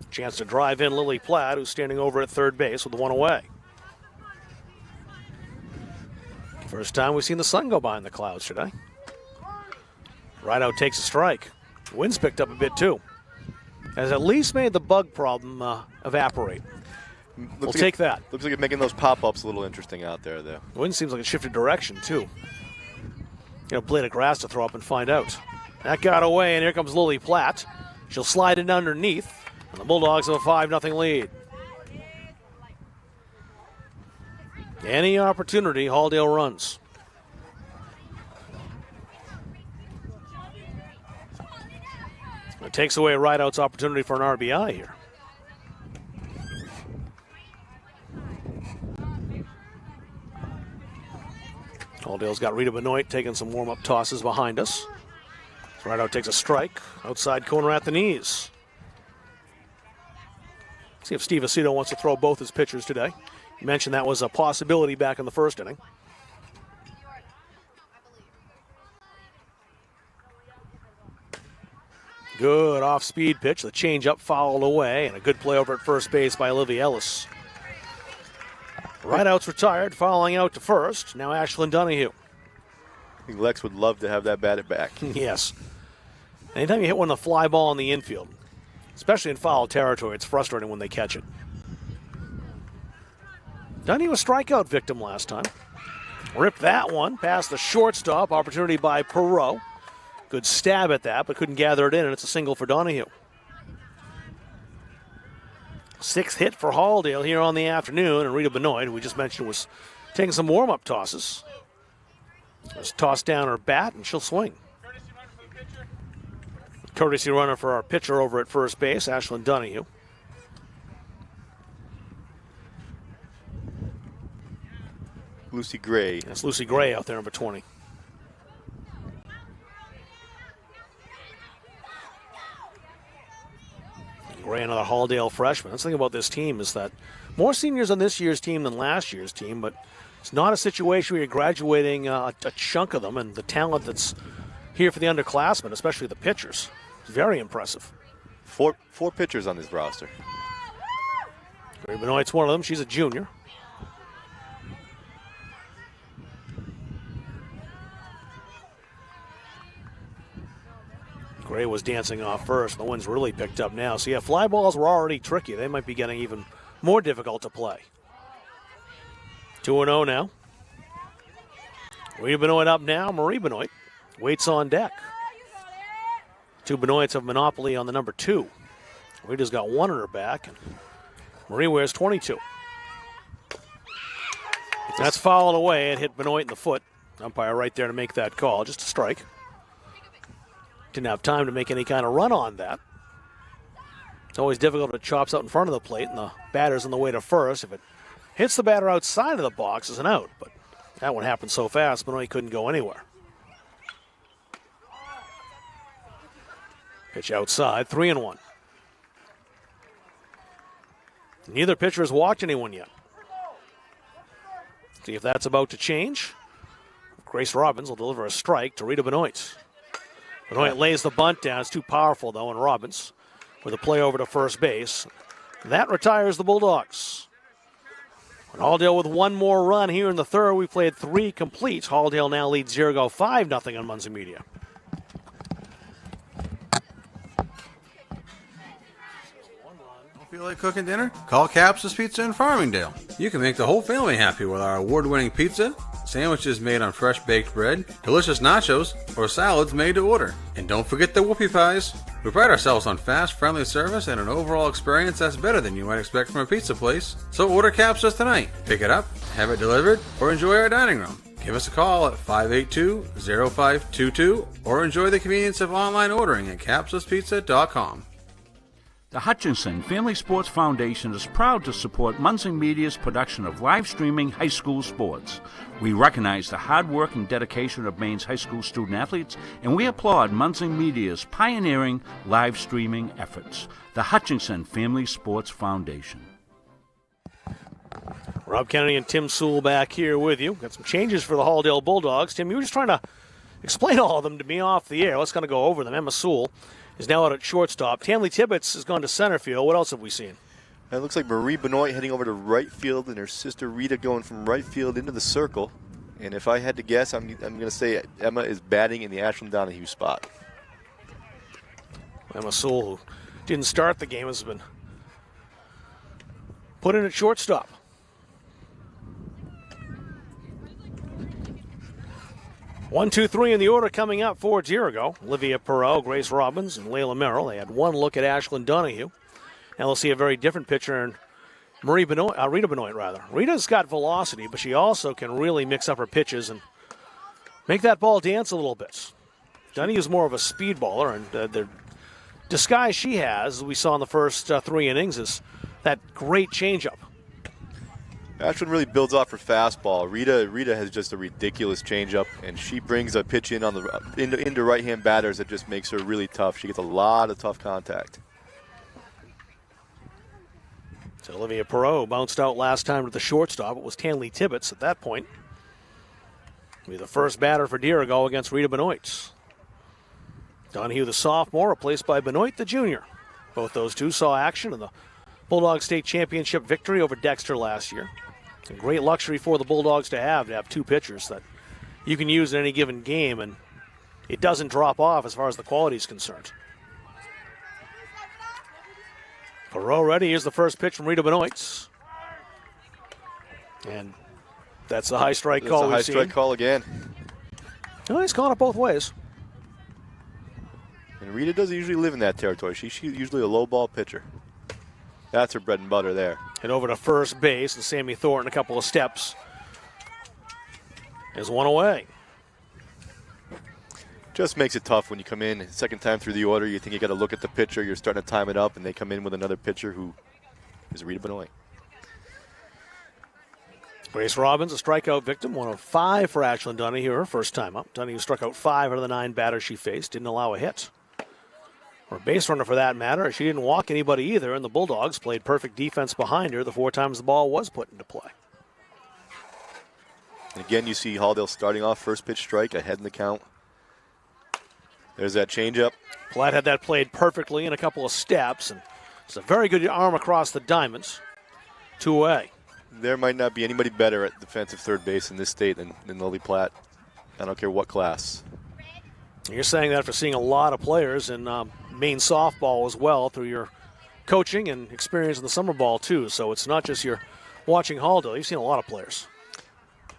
Chance to drive in Lily Platt, who's standing over at third base with the one away. First time we've seen the sun go behind the clouds today. Rideout takes a strike. Wind's picked up a bit too. Has at least made the bug problem evaporate. We'll take that. Looks like it's making those pop-ups a little interesting out there, though. The wind seems like it shifted direction too. Blade of grass to throw up and find out. That got away, and here comes Lily Platt. She'll slide it underneath, and the Bulldogs have a 5-0 lead. Any opportunity, Halldale runs. It takes away Rideout's opportunity for an RBI here. Halldale's got Rita Benoit taking some warm-up tosses behind us. Rideout takes a strike, outside corner at the knees. See if Steve Aceto wants to throw both his pitchers today. You mentioned that was a possibility back in the first inning. Good off-speed pitch. The changeup fouled away, and a good play over at first base by Olivia Ellis. Rideout's retired, following out to first. Now Ashlyn Donahue. I think Lex would love to have that batted back. Yes. Anytime you hit one of the fly ball in the infield, especially in foul territory, it's frustrating when they catch it. Donahue a strikeout victim last time. Ripped that one past the shortstop. Opportunity by Perot. Good stab at that, but couldn't gather it in, and it's a single for Donahue. 6th hit for Halldale here on the afternoon, and Rita Benoit, who we just mentioned, was taking some warm-up tosses. Just tossed down her bat, and she'll swing. Courtesy runner for our pitcher over at first base, Ashlyn Donahue. Lucy Gray. That's Lucy Gray out there, number 20. Gray, another Halldale freshman. That's the thing about this team is that more seniors on this year's team than last year's team, but it's not a situation where you're graduating a chunk of them, and the talent that's here for the underclassmen, especially the pitchers, is very impressive. Four pitchers on this roster. Gray Benoit's one of them. She's a junior. Gray was dancing off first. The wind's really picked up now. So, yeah, fly balls were already tricky. They might be getting even more difficult to play. 2-0 now. Rita Benoit up now. Marie Benoit waits on deck. Two Benoits have monopoly on the number 2. Rita's got 1 on her back, and Marie wears 22. That's fouled away. It hit Benoit in the foot. Umpire right there to make that call. Just a strike. Didn't have time to make any kind of run on that. It's always difficult if it chops out in front of the plate and the batter's on the way to first. If it hits the batter outside of the box, it's an out. But that one happened so fast, Benoit couldn't go anywhere. Pitch outside, 3-1. Neither pitcher has walked anyone yet. See if that's about to change. Grace Robbins will deliver a strike to Rita Benoit. Benoit lays the bunt down. It's too powerful, though, and Robbins with a play over to first base. That retires the Bulldogs. And Halldale with one more run here in the third. We played 3 complete. Halldale now leads Dirigo 5-0 on Muncie Media. Feel like cooking dinner? Call Capsule Pizza in Farmingdale. You can make the whole family happy with our award-winning pizza, sandwiches made on fresh baked bread, delicious nachos, or salads made to order. And don't forget the whoopie pies. We pride ourselves on fast, friendly service and an overall experience that's better than you might expect from a pizza place. So order Capsules tonight. Pick it up, have it delivered, or enjoy our dining room. Give us a call at 582-0522 or enjoy the convenience of online ordering at capsulespizza.com. The Hutchinson Family Sports Foundation is proud to support Muncie Media's production of live streaming high school sports. We recognize the hard work and dedication of Maine's high school student athletes, and we applaud Muncie Media's pioneering live streaming efforts. The Hutchinson Family Sports Foundation. Rob Kennedy and Tim Sewell back here with you. Got some changes for the Halldale Bulldogs. Tim, you were just trying to explain all of them to me off the air. Let's kind of go over them. Emma Sewell is now out at shortstop. Stanley Tibbetts has gone to center field. What else have we seen? It looks like Marie Benoit heading over to right field and her sister Rita going from right field into the circle. And if I had to guess, I'm going to say Emma is batting in the Ashland Donahue spot. Emma Sewell, who didn't start the game, has been put in at shortstop. One, two, three in the order coming up for Dirigo. Olivia Perot, Grace Robbins, and Layla Merrill. They had one look at Ashland Donahue. Now they'll see a very different pitcher in Rita Benoit. Rita's got velocity, but she also can really mix up her pitches and make that ball dance a little bit. Donahue's more of a speed baller, and the disguise she has, as we saw in the first 3 innings, is that great changeup. Ashland really builds off her fastball. Rita has just a ridiculous changeup, and she brings a pitch in on the into right-hand batters that just makes her really tough. She gets a lot of tough contact. So Olivia Perot bounced out last time to the shortstop. It was Stanley Tibbetts at that point. Be the first batter for Dirigo against Rita Benoit. Donahue, the sophomore, replaced by Benoit, the junior. Both those two saw action in the Bulldog State Championship victory over Dexter last year. It's a great luxury for the Bulldogs to have 2 pitchers that you can use in any given game, and it doesn't drop off as far as the quality is concerned. Perot ready. Here's the first pitch from Rita Benoit. And that's the high strike call we've seen. High strike call again. Oh, he's calling it both ways. And Rita doesn't usually live in that territory. She's usually a low ball pitcher. That's her bread and butter there. Head over to first base, and Sammy Thornton a couple of steps. Is one away. Just makes it tough when you come in second time through the order. You think you got to look at the pitcher. You're starting to time it up, and they come in with another pitcher who is Rita Benoit. Grace Robbins, a strikeout victim, 1 of 5 for Ashland Donahue, her first time up. Donahue struck out 5 out of the 9 batters she faced, didn't allow a hit. Or a base runner for that matter. She didn't walk anybody either, and the Bulldogs played perfect defense behind her the 4 times the ball was put into play. And again, you see Halldale starting off first pitch strike, ahead in the count. There's that changeup. Platt had that played perfectly in a couple of steps, and it's a very good arm across the diamonds. 2 away. There might not be anybody better at defensive third base in this state than Lily Platt. I don't care what class. You're saying that after seeing a lot of players in Maine softball as well through your coaching and experience in the summer ball too. So it's not just you're watching Halldale. You've seen a lot of players.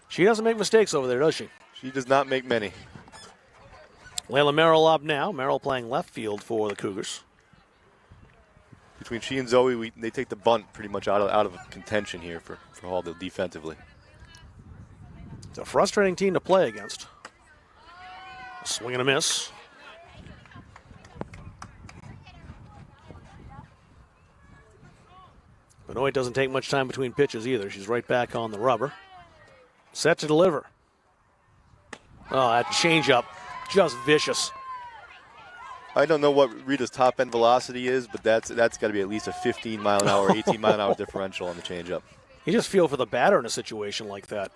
She doesn't make mistakes over there, does she? She does not make many. Layla Merrill up now. Merrill playing left field for the Cougars. Between she and Zoe, they take the bunt pretty much out of contention here for Halldale defensively. It's a frustrating team to play against. Swing and a miss. Benoit doesn't take much time between pitches either. She's right back on the rubber. Set to deliver. Oh, that changeup, just vicious. I don't know what Rita's top end velocity is, but that's got to be at least a 15-mile-an-hour, 18-mile-an-hour differential on the changeup. You just feel for the batter in a situation like that.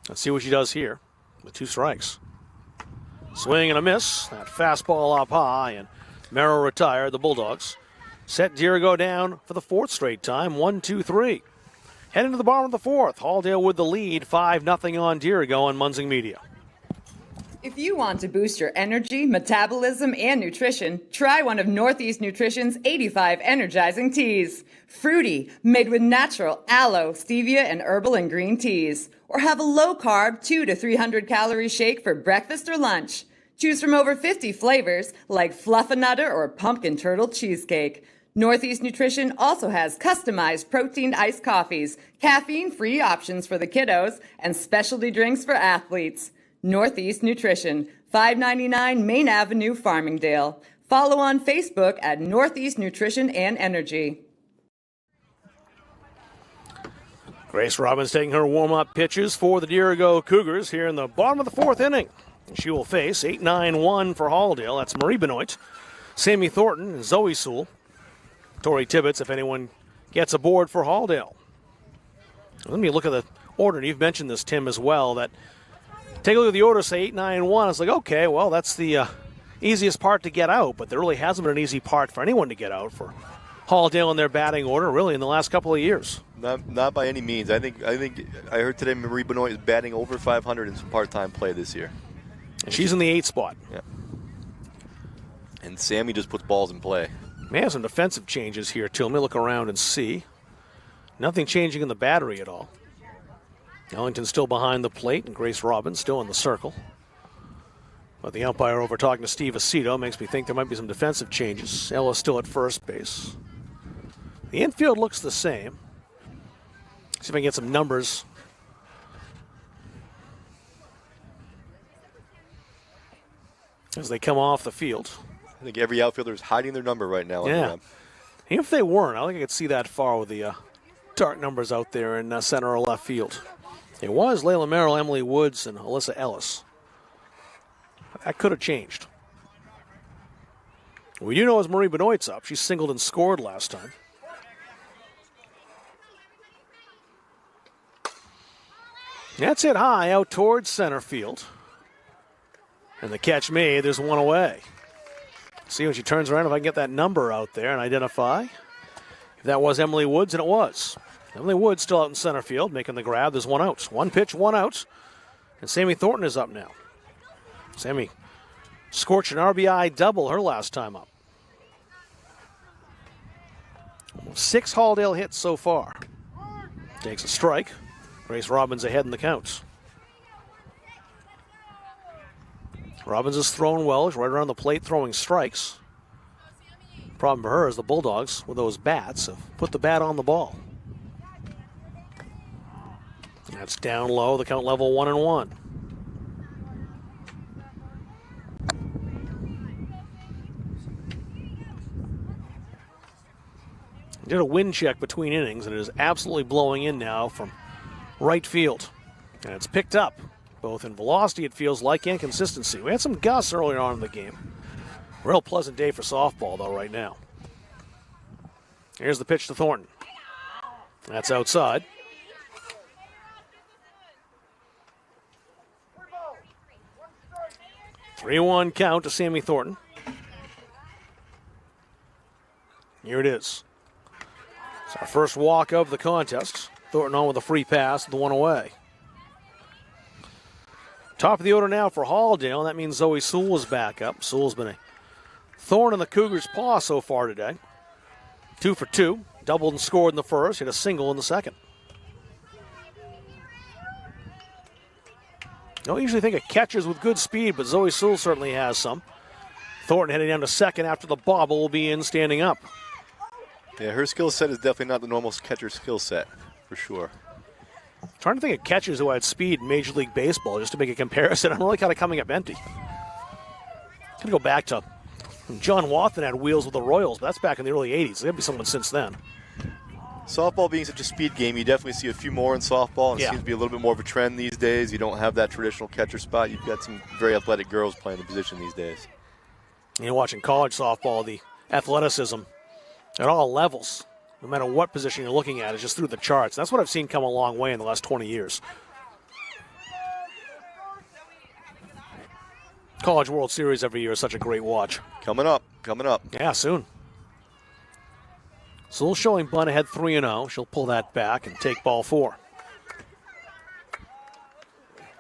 Let's see what she does here with 2 strikes. Swing and a miss. That fastball up high, and Merrill retired. The Bulldogs set Dirigo down for the 4th straight time. 1-2-3. Heading to the bottom of the 4th. Halldale with the lead. 5-0 on Dirigo on Munzing Media. If you want to boost your energy, metabolism, and nutrition, try one of Northeast Nutrition's 85 energizing teas. Fruity, made with natural aloe, stevia, and herbal and green teas. Or have a low-carb 200 to 300 calorie shake for breakfast or lunch. Choose from over 50 flavors like Fluffernutter or Pumpkin Turtle Cheesecake. Northeast Nutrition also has customized protein iced coffees, caffeine-free options for the kiddos, and specialty drinks for athletes. Northeast Nutrition, 599 Main Avenue, Farmingdale. Follow on Facebook at Northeast Nutrition and Energy. Grace Robbins taking her warm-up pitches for the Dirigo Cougars here in the bottom of the 4th inning. She will face 8-9-1 for Halldale. That's Marie Benoit, Sammy Thornton, and Zoe Sewell. Tori Tibbetts, if anyone gets aboard for Halldale. Let me look at the order, and you've mentioned this, Tim, as well, that take a look at the order, say 8-9-1. It's like, okay, well, that's the easiest part to get out, but there really hasn't been an easy part for anyone to get out for Halldale in their batting order, really, in the last couple of years. Not by any means. I think I heard today Marie Benoit is batting over 500 in some part-time play this year. And she's in the 8th spot. Yeah. And Sammy just puts balls in play. May have some defensive changes here, too. Let me look around and see. Nothing changing in the battery at all. Ellington still behind the plate, and Grace Robbins still in the circle. But the umpire over talking to Steve Aceto makes me think there might be some defensive changes. Ella's still at first base. The infield looks the same. See if I can get some numbers. As they come off the field. I think every outfielder is hiding their number right now. Yeah. Even if they weren't, I don't think I could see that far with the dark numbers out there in center or left field. It was Layla Merrill, Emily Woods, and Alyssa Ellis. That could have changed. We do know as Marie Benoit's up. She singled and scored last time. That's hit high out towards center field. And the catch made, there's one away. See when she turns around if I can get that number out there and identify. If that was Emily Woods, and it was. Emily Woods still out in center field, making the grab. There's one out. One pitch, one out. And Sammy Thornton is up now. Sammy scorched an RBI double her last time up. 6 Halldale hits so far. Takes a strike. Grace Robbins ahead in the counts. Robbins has thrown well. She's right around the plate throwing strikes. Problem for her is the Bulldogs, with those bats, have put the bat on the ball. That's down low. The count level 1-1. Did a wind check between innings, and it is absolutely blowing in now from right field. And it's picked up, both in velocity, it feels like, and consistency. We had some gusts earlier on in the game. Real pleasant day for softball, though, right now. Here's the pitch to Thornton. That's outside. Three-one count to Sammy Thornton. Here it is. It's our first walk of the contest. Thornton on with a free pass, the one away. Top of the order now for Halldale, and that means Zoe Sewell is back up. Sewell's been a thorn in the Cougars' paw so far today. 2 for 2, doubled and scored in the first, hit a single in the second. Don't usually think of catchers with good speed, but Zoe Sewell certainly has some. Thornton heading down to second after the bobble will be in standing up. Yeah, her skill set is definitely not the normal catcher skill set, for sure. Trying to think of catchers who had speed in Major League Baseball, just to make a comparison. I'm really kind of coming up empty. Going to go back to John Watson had wheels with the Royals, but that's back in the early 80s. There'll be someone since then. Softball being such a speed game, you definitely see a few more in softball, and it seems to be a little bit more of a trend these days. You don't have that traditional catcher spot. You've got some very athletic girls playing the position these days. You're watching college softball, the athleticism at all levels, no matter what position you're looking at, is just through the charts. That's what I've seen come a long way in the last 20 years. College World Series every year is such a great watch. Coming up. Yeah, soon. Sewell showing bunt ahead 3-0. She'll pull that back and take ball 4.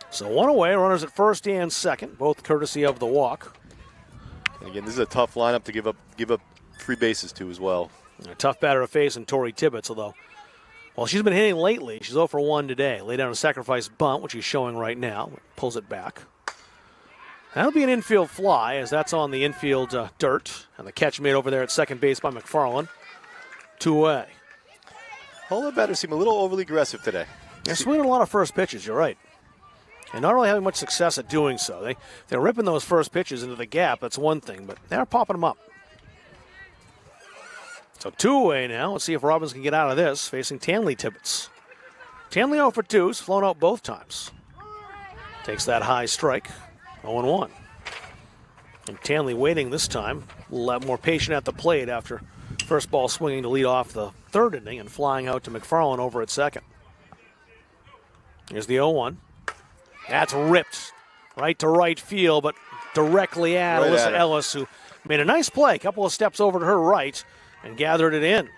So one away, runners at first and second, both courtesy of the walk. And again, this is a tough lineup to give up free bases to as well. A tough batter to face in Tori Tibbetts, although, well, she's been hitting lately. She's 0 for 1 today. Lay down a sacrifice bunt, which she's showing right now. Pulls it back. That'll be an infield fly, as that's on the infield dirt. And the catch made over there at second base by McFarland. 2 away. All the batters seem a little overly aggressive today. They're swinging a lot of first pitches, you're right. And not really having much success at doing so. They're ripping those first pitches into the gap, that's one thing, but they're popping them up. So 2 away now. Let's see if Robbins can get out of this, facing Stanley Tibbetts. Stanley 0 for 2, has flown out both times. Takes that high strike, 0-1. And Stanley waiting this time, a lot more patient at the plate after first ball swinging to lead off the third inning and flying out to McFarland over at second. Here's the 0-1. That's ripped right to right field, but directly at Alyssa Ellis, who made a nice play, a couple of steps over to her right, and gathered it in.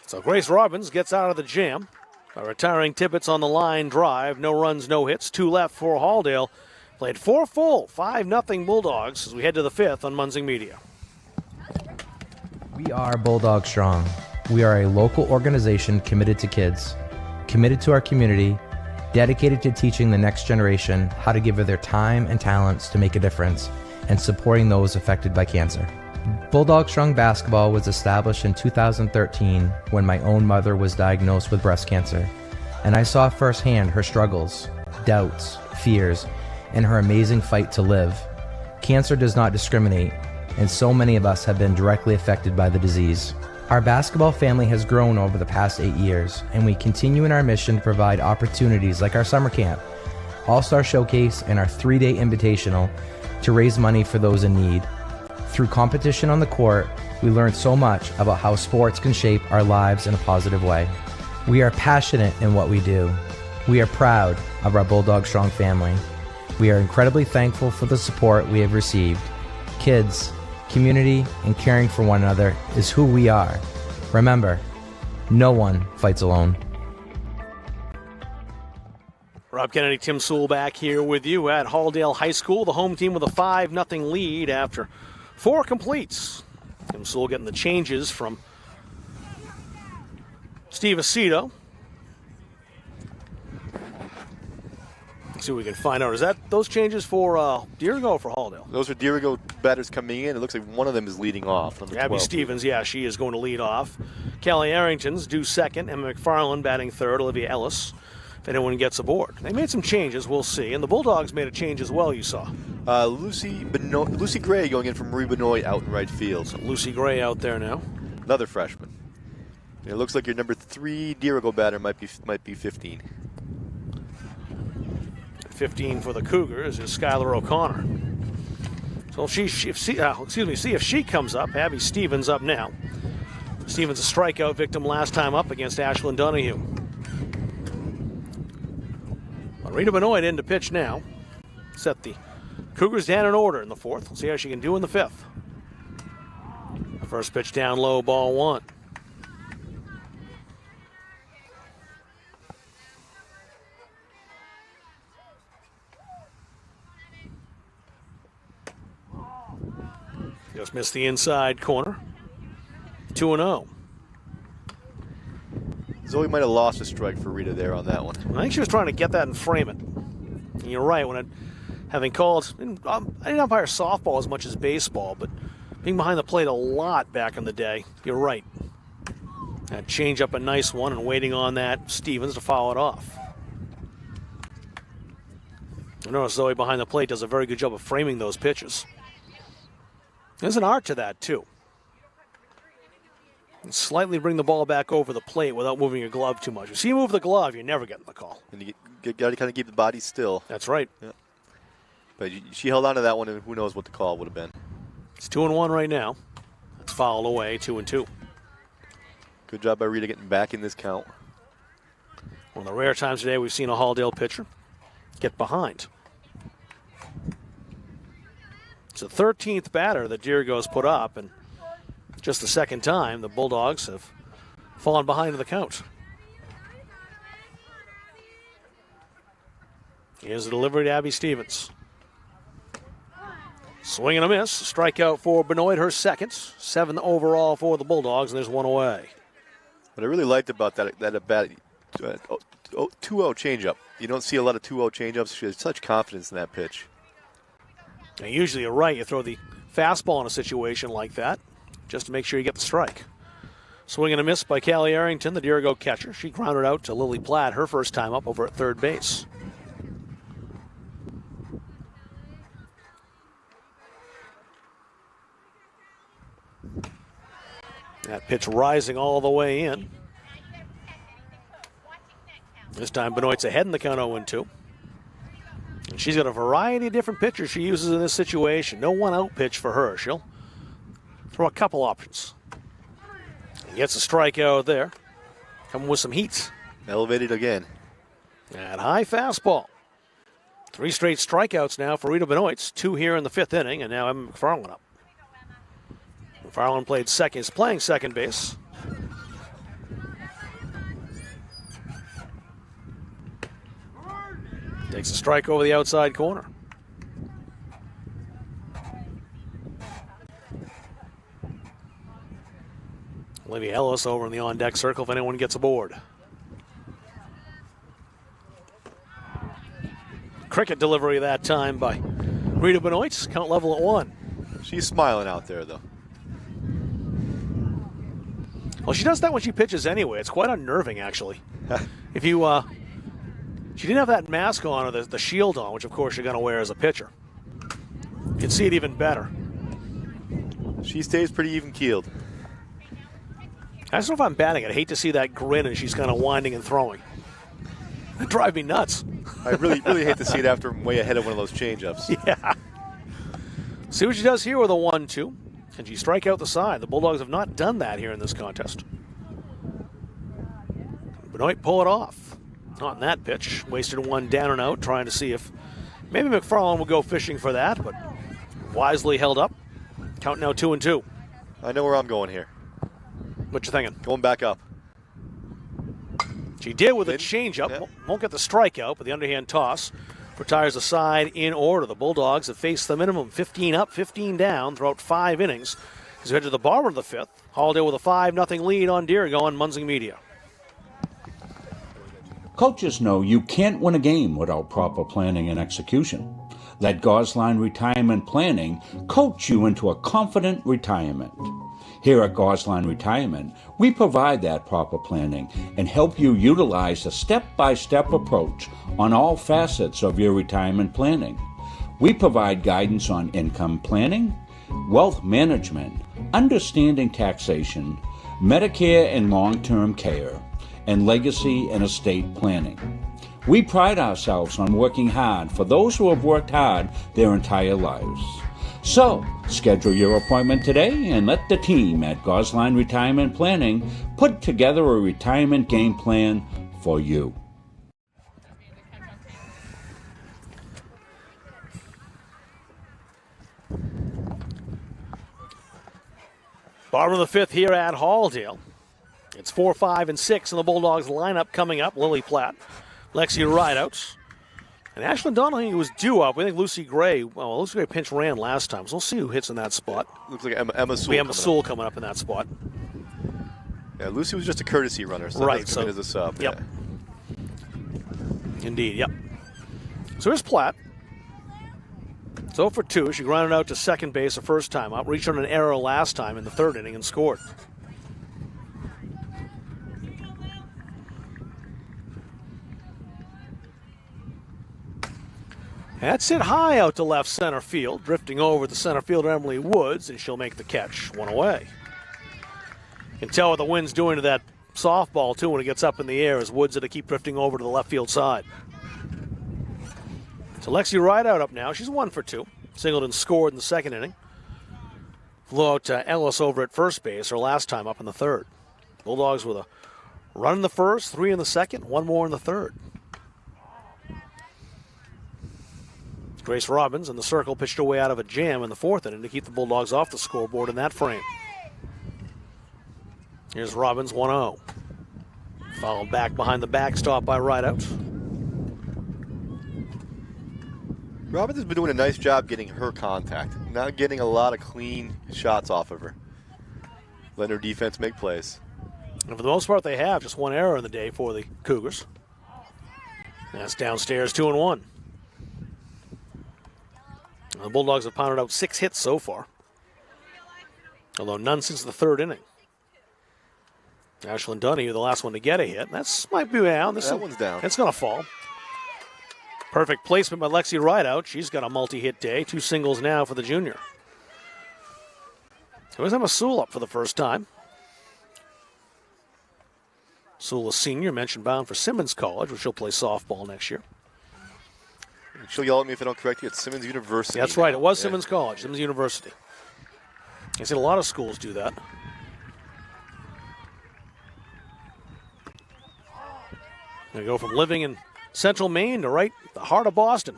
So Grace Robbins gets out of the jam by retiring Tibbetts on the line drive. No runs, no hits, 2 left for Halldale. Played 4 full, 5-0 Bulldogs as we head to the 5th on Munzing Media. We are Bulldog Strong. We are a local organization committed to kids, committed to our community, dedicated to teaching the next generation how to give her their time and talents to make a difference, and supporting those affected by cancer. Bulldog Strong Basketball was established in 2013 when my own mother was diagnosed with breast cancer, and I saw firsthand her struggles, doubts, fears, and her amazing fight to live. Cancer does not discriminate, and so many of us have been directly affected by the disease. Our basketball family has grown over the past 8 years, and we continue in our mission to provide opportunities like our summer camp, All-Star Showcase, and our 3-day invitational to raise money for those in need. Through competition on the court, we learn so much about how sports can shape our lives in a positive way. We are passionate in what we do. We are proud of our Bulldog Strong family. We are incredibly thankful for the support we have received. Kids, community, and caring for one another is who we are. Remember, no one fights alone. Rob Kennedy, Tim Sewell back here with you at Halldale High School. The home team with a 5-0 lead after 4 completes. Tim Sewell getting the changes from Steve Aceto. See what we can find out. Is that those changes for Dirigo or for Halldale? Those are Dirigo batters coming in. It looks like one of them is leading off. Abby Stevens, yeah, she is going to lead off. Kelly Arrington's due second. Emma McFarland batting third. Olivia Ellis, if anyone gets aboard. They made some changes, we'll see. And the Bulldogs made a change as well, you saw. Lucy Gray going in from Marie Benoit out in right field. So Lucy Gray out there now. Another freshman. It looks like your number 3 Dirigo batter might be 15. 15 for the Cougars is Skylar O'Connor. So see if she comes up. Abby Stevens up now. Stevens a strikeout victim last time up against Ashlyn Donahue. Rita Benoit in to pitch now. Set the Cougars down in order in the 4th. We'll see how she can do in the 5th. The first pitch down low, ball 1. Just missed the inside corner. 2-0. Zoe might have lost a strike for Rita there on that one. I think she was trying to get that and frame it. And you're right, having called, I didn't umpire softball as much as baseball, but being behind the plate a lot back in the day, you're right. That change up a nice one and waiting on that Stevens to foul it off. I notice Zoe behind the plate does a very good job of framing those pitches. There's an art to that, too. And slightly bring the ball back over the plate without moving your glove too much. If you move the glove, you're never getting the call. And you got to kind of keep the body still. That's right. Yeah. But she held on to that one, and who knows what the call would have been. It's 2-1 right now. That's fouled away, 2-2. Good job by Rita getting back in this count. One of the rare times today we've seen a Halldale pitcher get behind. It's the 13th batter that Dirigo's put up, and just the second time the Bulldogs have fallen behind in the count. Here's the delivery to Abby Stevens. Swing and a miss. Strikeout for Benoit, her second. 7 overall for the Bulldogs, and there's one away. What I really liked about that at bat, 2-0 changeup. You don't see a lot of 2-0 changeups. She has such confidence in that pitch. Now, usually you're right. You throw the fastball in a situation like that just to make sure you get the strike. Swing and a miss by Callie Arrington, the Dirigo catcher. She grounded out to Lily Platt her first time up over at third base. That pitch rising all the way in. This time Benoit's ahead in the count 0-2. And she's got a variety of different pitchers she uses in this situation. No one-out pitch for her. She'll throw a couple options. He gets a strikeout there. Coming with some heat. Elevated again. That high fastball. 3 straight strikeouts now for Rita Benoit. 2 here in the 5th inning, and now Emma McFarland up. McFarland played second, is playing second base. Takes a strike over the outside corner. Olivia Ellis over in the on-deck circle if anyone gets aboard. Cricket delivery that time by Rita Benoit. Count level at 1. She's smiling out there, though. Well, she does that when she pitches anyway. It's quite unnerving, actually. If you, she didn't have that mask on or the shield on, which of course you're going to wear as a pitcher. You can see it even better. She stays pretty even-keeled. I don't know if I'm batting it. I hate to see that grin and she's kind of winding and throwing. That drives me nuts. I really hate to see it after I'm way ahead of one of those changeups. Yeah. See what she does here with a 1-2. Can she strike out the side? The Bulldogs have not done that here in this contest. Benoit pull it off. Not in that pitch. Wasted one down and out, trying to see if maybe McFarland will go fishing for that, but wisely held up. Count now 2-2. I know where I'm going here. What you thinking? Going back up. She did with a changeup. Yeah. Won't get the strikeout, but the underhand toss retires the side in order. The Bulldogs have faced the minimum 15 up, 15 down throughout 5 innings. As we head to the bottom of the 5th, Halldale with a 5-0 lead on Dirigo on Munzing Media. Coaches know you can't win a game without proper planning and execution. Let Gosline Retirement Planning coach you into a confident retirement. Here at Gosline Retirement, we provide that proper planning and help you utilize a step-by-step approach on all facets of your retirement planning. We provide guidance on income planning, wealth management, understanding taxation, Medicare and long-term care, and legacy and estate planning. We pride ourselves on working hard for those who have worked hard their entire lives. So, schedule your appointment today and let the team at Gosline Retirement Planning put together a retirement game plan for you. Bottom of the 5th here at Halldale. It's 4, 5, and 6 in the Bulldogs lineup coming up. Lily Platt, Lexi Rideouts, And Ashlyn Donahue was due up. I think Lucy Gray pinch ran last time, so we'll see who hits in that spot. Looks like Emma Sewell. Emma Sewell coming up in that spot. Yeah, Lucy was just a courtesy runner, so right, that's come in as a sub. Yep. Yeah. Indeed, yep. So here's Platt. So for 2, she grounded out to second base the first time out, reached on an error last time in the 3rd inning and scored. That's hit high out to left center field, drifting over to center fielder Emily Woods, and she'll make the catch. 1 away. You can tell what the wind's doing to that softball, too, when it gets up in the air, as Woods had to keep drifting over to the left field side. So Lexi Rideout up now. She's 1 for 2. Singleton scored in the 2nd inning. Flew out to Ellis over at first base, her last time up in the 3rd. Bulldogs with a run in the 1st, 3 in the 2nd, 1 more in the 3rd. Grace Robbins in the circle pitched away out of a jam in the 4th inning to keep the Bulldogs off the scoreboard in that frame. Here's Robbins 1-0. Followed back behind the backstop by Rideout. Robbins has been doing a nice job getting her contact, not getting a lot of clean shots off of her. Letting her defense make plays. And for the most part, they have just 1 error in the day for the Cougars. That's downstairs 2-1. The Bulldogs have pounded out 6 hits so far, although none since the 3rd inning. Ashlyn Donahue, the last one to get a hit. That might be down. That one's down. It's going to fall. Perfect placement by Lexi Rideout. She's got a multi-hit day. 2 singles now for the junior. Here's Emma Sewell up for the first time. Sewell, a senior, mentioned bound for Simmons College, where she'll play softball next year. She'll yell at me if I don't correct you. It's Simmons University. That's right. It was Simmons College, Simmons University. I said a lot of schools do that. They go from living in central Maine to right the heart of Boston.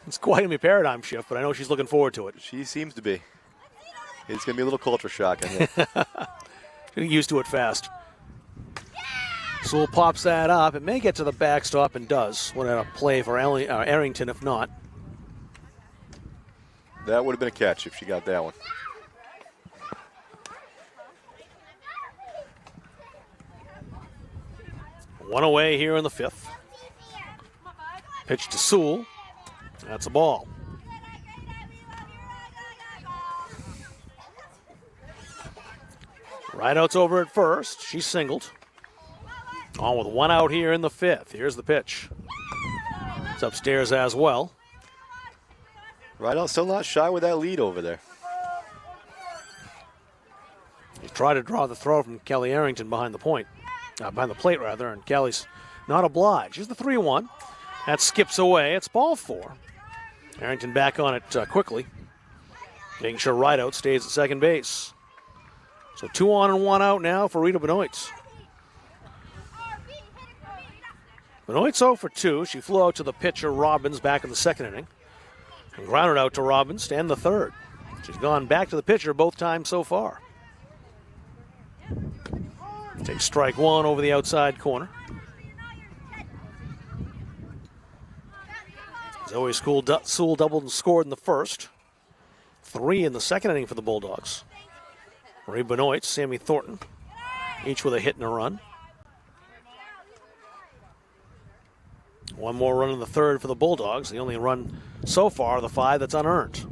It's quite a paradigm shift, but I know she's looking forward to it. She seems to be. It's going to be a little culture shock, I think. Getting used to it fast. Sewell pops that up. It may get to the backstop and does. What a play for Arrington if not. That would have been a catch if she got that one. One away here in the 5th. Pitch to Sewell. That's a ball. Rideout's over at first. She's singled. On with 1 out here in the 5th. Here's the pitch. It's upstairs as well. Rideout still not shy with that lead over there. He tried to draw the throw from Kelly Arrington behind the point. Behind the plate, rather, and Kelly's not obliged. Here's the 3-1. That skips away. It's ball 4. Arrington back on it quickly, making sure Rideout stays at second base. So 2 on and 1 out now for Rita Benoit. Benoit's 0 for 2. She flew out to the pitcher, Robbins, back in the 2nd inning. And grounded out to Robbins to end the 3rd. She's gone back to the pitcher both times so far. Takes strike 1 over the outside corner. Zoe Sewell doubled and scored in the 1st. 3 in the 2nd inning for the Bulldogs. Marie Benoit, Sammy Thornton, each with a hit and a run. 1 more run in the 3rd for the Bulldogs. The only run so far, the 5 that's unearned.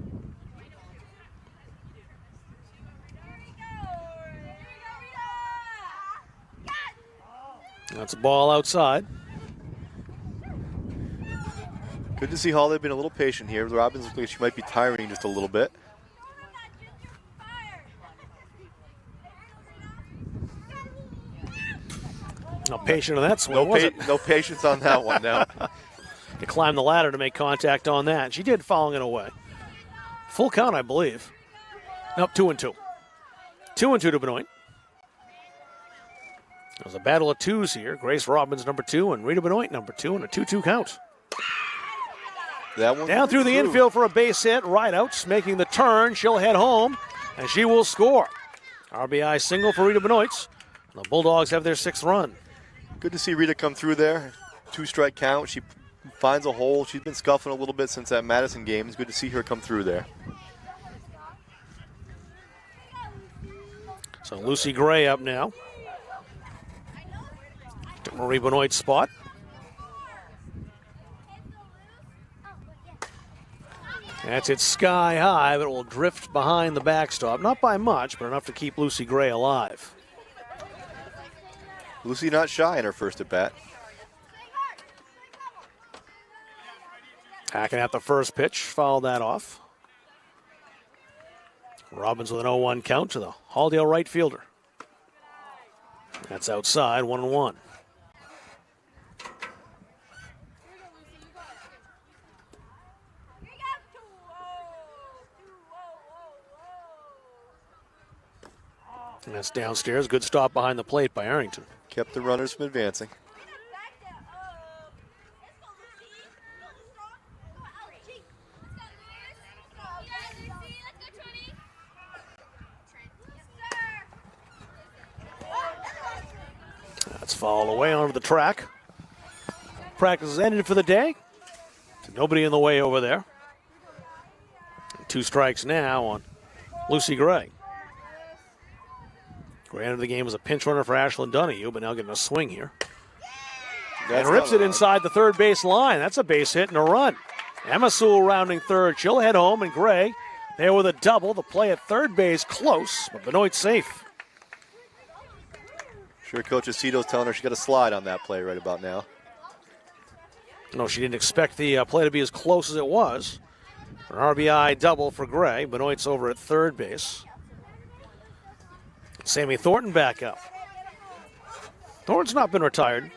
That's a ball outside. Good to see Holiday being a little patient here. Robbins looks like she might be tiring just a little bit. No patient on that swing, was it? No patience on that one, no. To climb the ladder to make contact on that. She did, fouling it away. Full count, I believe. Nope, 2-2. 2-2 to Benoit. There's a battle of 2s here. Grace Robbins, number 2, and Rita Benoit, number 2, and a 2-2 count. That one down through the infield for a base hit. Rideouts making the turn. She'll head home, and she will score. RBI single for Rita Benoit. The Bulldogs have their 6th run. Good to see Rita come through there. 2-strike count. She finds a hole. She's been scuffing a little bit since that Madison game. It's good to see her come through there. So Lucy Gray up now. To Marie Benoit's spot. That's it sky high, but it will drift behind the backstop. Not by much, but enough to keep Lucy Gray alive. Lucy not shy in her first at bat. Hacking at the first pitch, fouled that off. Robbins with an 0-1 count to the Halldale right fielder. That's outside, 1-1. And that's downstairs. Good stop behind the plate by Arrington. Kept the runners from advancing. That's fouled away onto the track. Practice is ended for the day. Nobody in the way over there. And 2 strikes now on Lucy Gray. Gray entered the game as a pinch runner for Ashlyn Donahue, but now getting a swing here. And rips it inside the third base line. That's a base hit and a run. Emma Sewell rounding third. She'll head home, and Gray there with a double. The play at third base close, but Benoit's safe. Sure, Coach Aceto's telling her she got to slide on that play right about now. No, she didn't expect the play to be as close as it was. An RBI double for Gray. Benoit's over at third base. Sammy Thornton back up. Thornton's not been retired.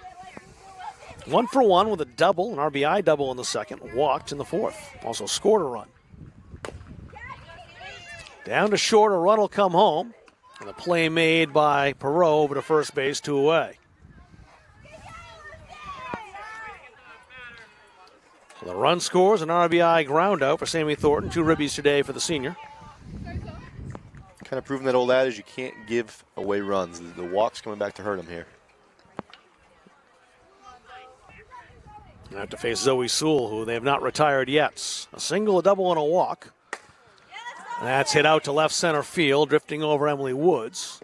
1 for 1 with a double, an RBI double in the second. Walked in the fourth. Also scored a run. Down to short, a run will come home. And the play made by Perot over to first base, 2 away. So the run scores, an RBI ground out for Sammy Thornton. 2 ribbies today for the senior. Kind of proving that old adage, you can't give away runs. The walk's coming back to hurt him here. They have to face Zoe Sewell, who they have not retired yet. A single, a double, and a walk. And that's hit out to left center field, drifting over Emily Woods.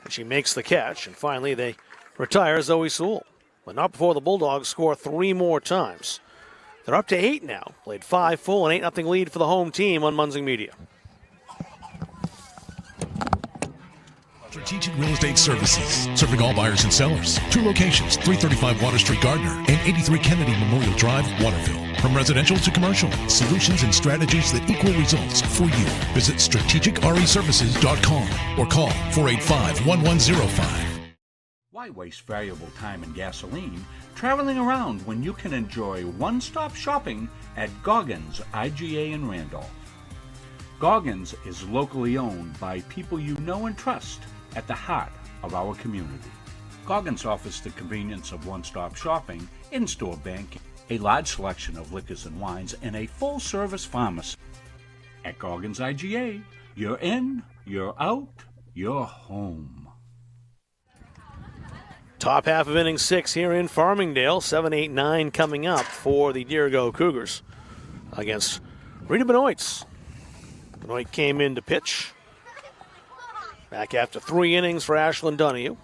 And she makes the catch, and finally they retire Zoe Sewell. But not before the Bulldogs score 3 more times. They're up to 8 now. Played 5 full, and 8-0 lead for the home team on Munzing Media. Strategic Real Estate Services, serving all buyers and sellers. 2 locations, 335 Water Street, Gardner, and 83 Kennedy Memorial Drive, Waterville. From residential to commercial, solutions and strategies that equal results for you. Visit strategicreservices.com or call 485-1105. Why waste valuable time and gasoline traveling around when you can enjoy one-stop shopping at Goggins IGA in Randolph? Goggins is locally owned by people you know and trust at the heart of our community. Goggins offers the convenience of one-stop shopping, in-store banking, a large selection of liquors and wines, and a full-service pharmacy. At Goggins IGA, you're in, you're out, you're home. Top half of inning 6 here in Farmingdale. 7-8-9 coming up for the Dirigo Cougars against Rita Benoit. Benoit came in to pitch. Back after 3 innings for Ashlyn Donahue.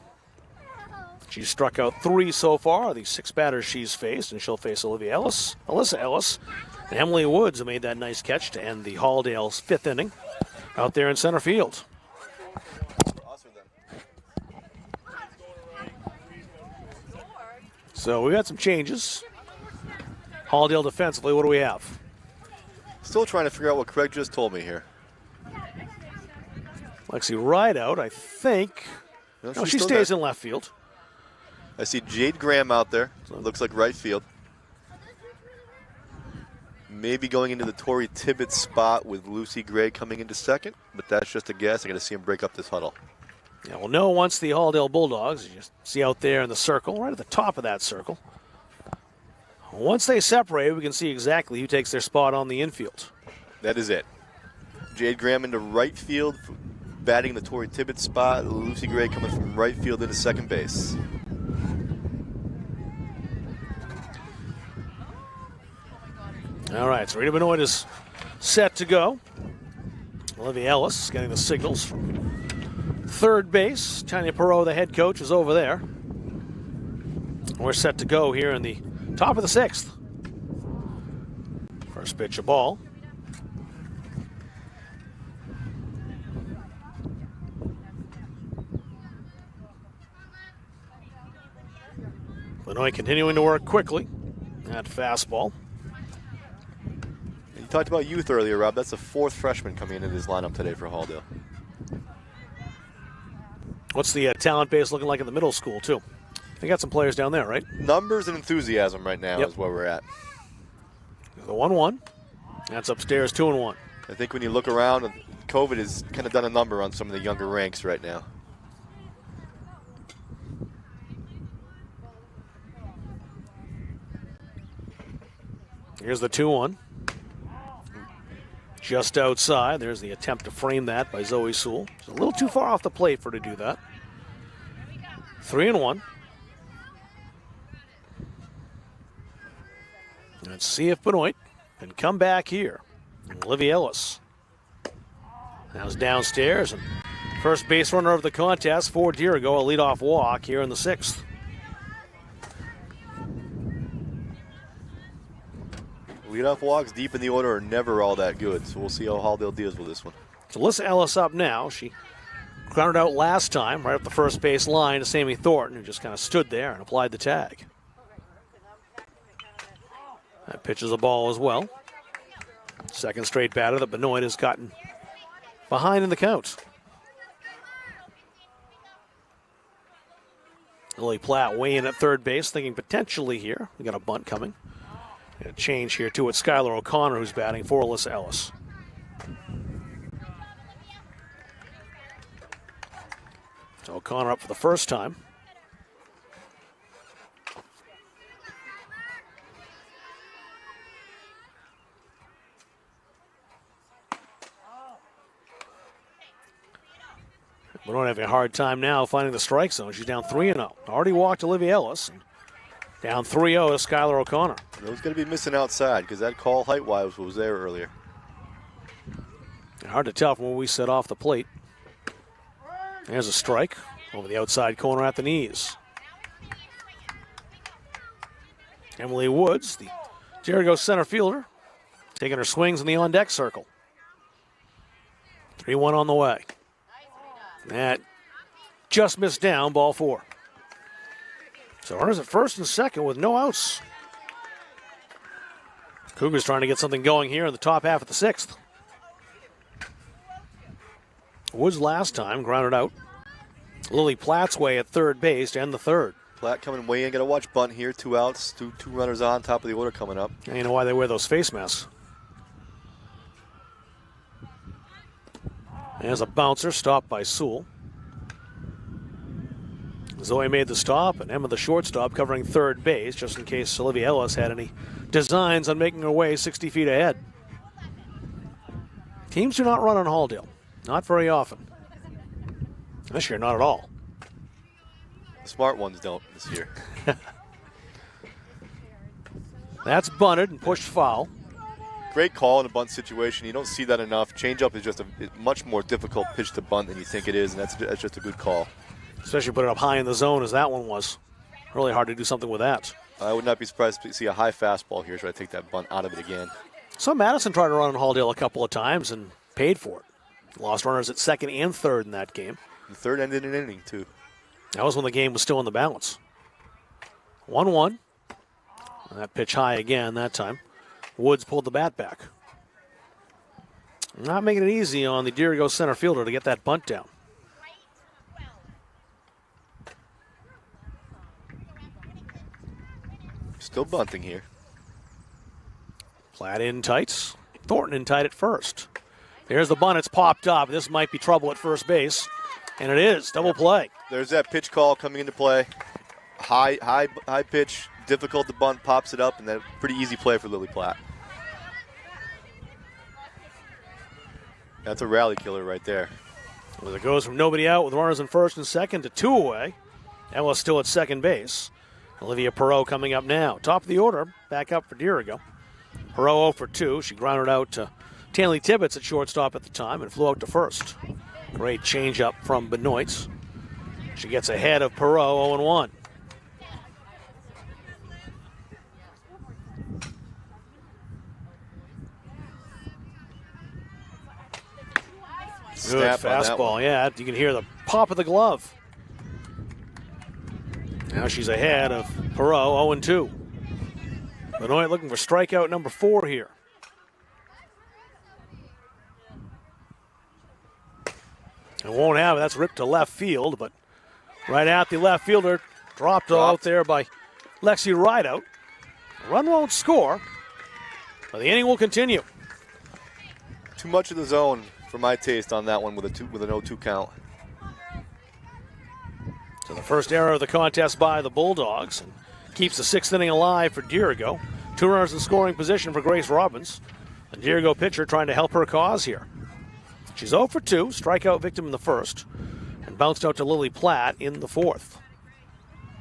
She's struck out 3 so far, the 6 batters she's faced, and she'll face Olivia Ellis, Alyssa Ellis, and Emily Woods, who made that nice catch to end the Halldale's 5th inning out there in center field. So we got some changes. Halldale defensively, what do we have? Still trying to figure out what Craig just told me here. Lexi Rideout, I think. No, she stays in left field. I see Jade Graham out there. Looks like right field. Maybe going into the Tori Tibbetts spot with Lucy Gray coming into second, but that's just a guess. I got to see him break up this huddle. Yeah, we'll know once the Halldale Bulldogs, you see out there in the circle, right at the top of that circle. Once they separate, we can see exactly who takes their spot on the infield. That is it. Jade Graham into right field, batting the Tori Tibbetts spot. Lucy Gray coming from right field into second base. All right, so Rita Benoit is set to go. Olivia Ellis getting the signals from third base. Tanya Perot, the head coach, is over there. We're set to go here in the top of the 6th. First pitch, a ball. Benoit continuing to work quickly. That fastball. You talked about youth earlier, Rob. That's the 4th freshman coming into this lineup today for Halldale. What's the talent base looking like in the middle school, too? They got some players down there, right? Numbers and enthusiasm right now is where we're at. The 1-1. That's upstairs, 2-1. I think when you look around, COVID has kind of done a number on some of the younger ranks right now. Here's the 2-1. Just outside. There's the attempt to frame that by Zoe Sewell. It's a little too far off the plate for her to do that. 3-1. Let's see if Benoit can come back here. Olivia Ellis. Now's downstairs. And first base runner of the contest for Dirigo, a leadoff walk here in the 6th. Leadoff walks deep in the order are never all that good, so we'll see how Halldale deals with this one. So Alyssa Ellis up now. She grounded out last time right up the first base line to Sammy Thornton, who just kind of stood there and applied the tag. That pitch is a ball as well. Second straight batter that Benoit has gotten behind in the count. Lily Platt weighing at third base, thinking potentially here. We got a bunt coming. A change here to it. Skylar O'Connor, who's batting for Alyssa Ellis. So O'Connor up for the first time. We don't have a hard time now finding the strike zone. She's down 3-0. Already walked Olivia Ellis. Down 3-0 is Skylar O'Connor. Those going to be missing outside because that call height-wise was there earlier. Hard to tell from where we set off the plate. There's a strike over the outside corner at the knees. Emily Woods, the Dirigo center fielder, taking her swings in the on-deck circle. 3-1 on the way. That just missed down, ball 4. So runners at first and second with no outs. Cougars trying to get something going here in the top half of the 6th. Woods last time grounded out. Lily Platt's way at third base to end the 3rd. Platt coming way in. Got to watch bunt here. 2 outs, two runners on, top of the order coming up. And you know why they wear those face masks. There's a bouncer stopped by Sewell. Zoe made the stop, and Emma the shortstop covering third base just in case Olivia Ellis had any designs on making her way 60 feet ahead. Teams do not run on Halldale. Not very often. This year, not at all. The smart ones don't this year. That's bunted and pushed foul. Great call in a bunt situation. You don't see that enough. Changeup is just a much more difficult pitch to bunt than you think it is, and that's just a good call. Especially put it up high in the zone as that one was. Really hard to do something with that. I would not be surprised to see a high fastball here, so I take that bunt out of it again. So Madison tried to run on Halldale a couple of times and paid for it. Lost runners at second and third in that game. The third ended an inning, too. That was when the game was still in the balance. 1-1. And that pitch high again that time. Woods pulled the bat back. Not making it easy on the Dirigo center fielder to get that bunt down. Still bunting here. Platt in tight. Thornton in tight at first. There's the bunt. It's popped up. This might be trouble at first base. And it is. Double play. There's that pitch call coming into play. High pitch. Difficult to bunt. Pops it up. And then pretty easy play for Lily Platt. That's a rally killer right there. Well, it goes from nobody out with runners in first and second to 2 away. Ella's still at second base. Olivia Perot coming up now. Top of the order. Back up for Dirigo. Perot 0 for 2. She grounded out to Stanley Tibbetts at shortstop at the time and flew out to first. Great changeup from Benoit. She gets ahead of Perot 0-1. Good fastball, yeah. You can hear the pop of the glove. Now she's ahead of Perot 0-2. Benoit looking for strikeout number 4 here. It won't have it. That's ripped to left field, but right at the left fielder, dropped out there by Lexi Rideout. The run won't score, but the inning will continue. Too much of the zone for my taste on that one with an 0-2 count. So the first error of the contest by the Bulldogs and keeps the 6th inning alive for Dirigo. 2 runners in scoring position for Grace Robbins. The Dirigo pitcher trying to help her cause here. She's 0 for 2, strikeout victim in the first, and bounced out to Lily Platt in the 4th.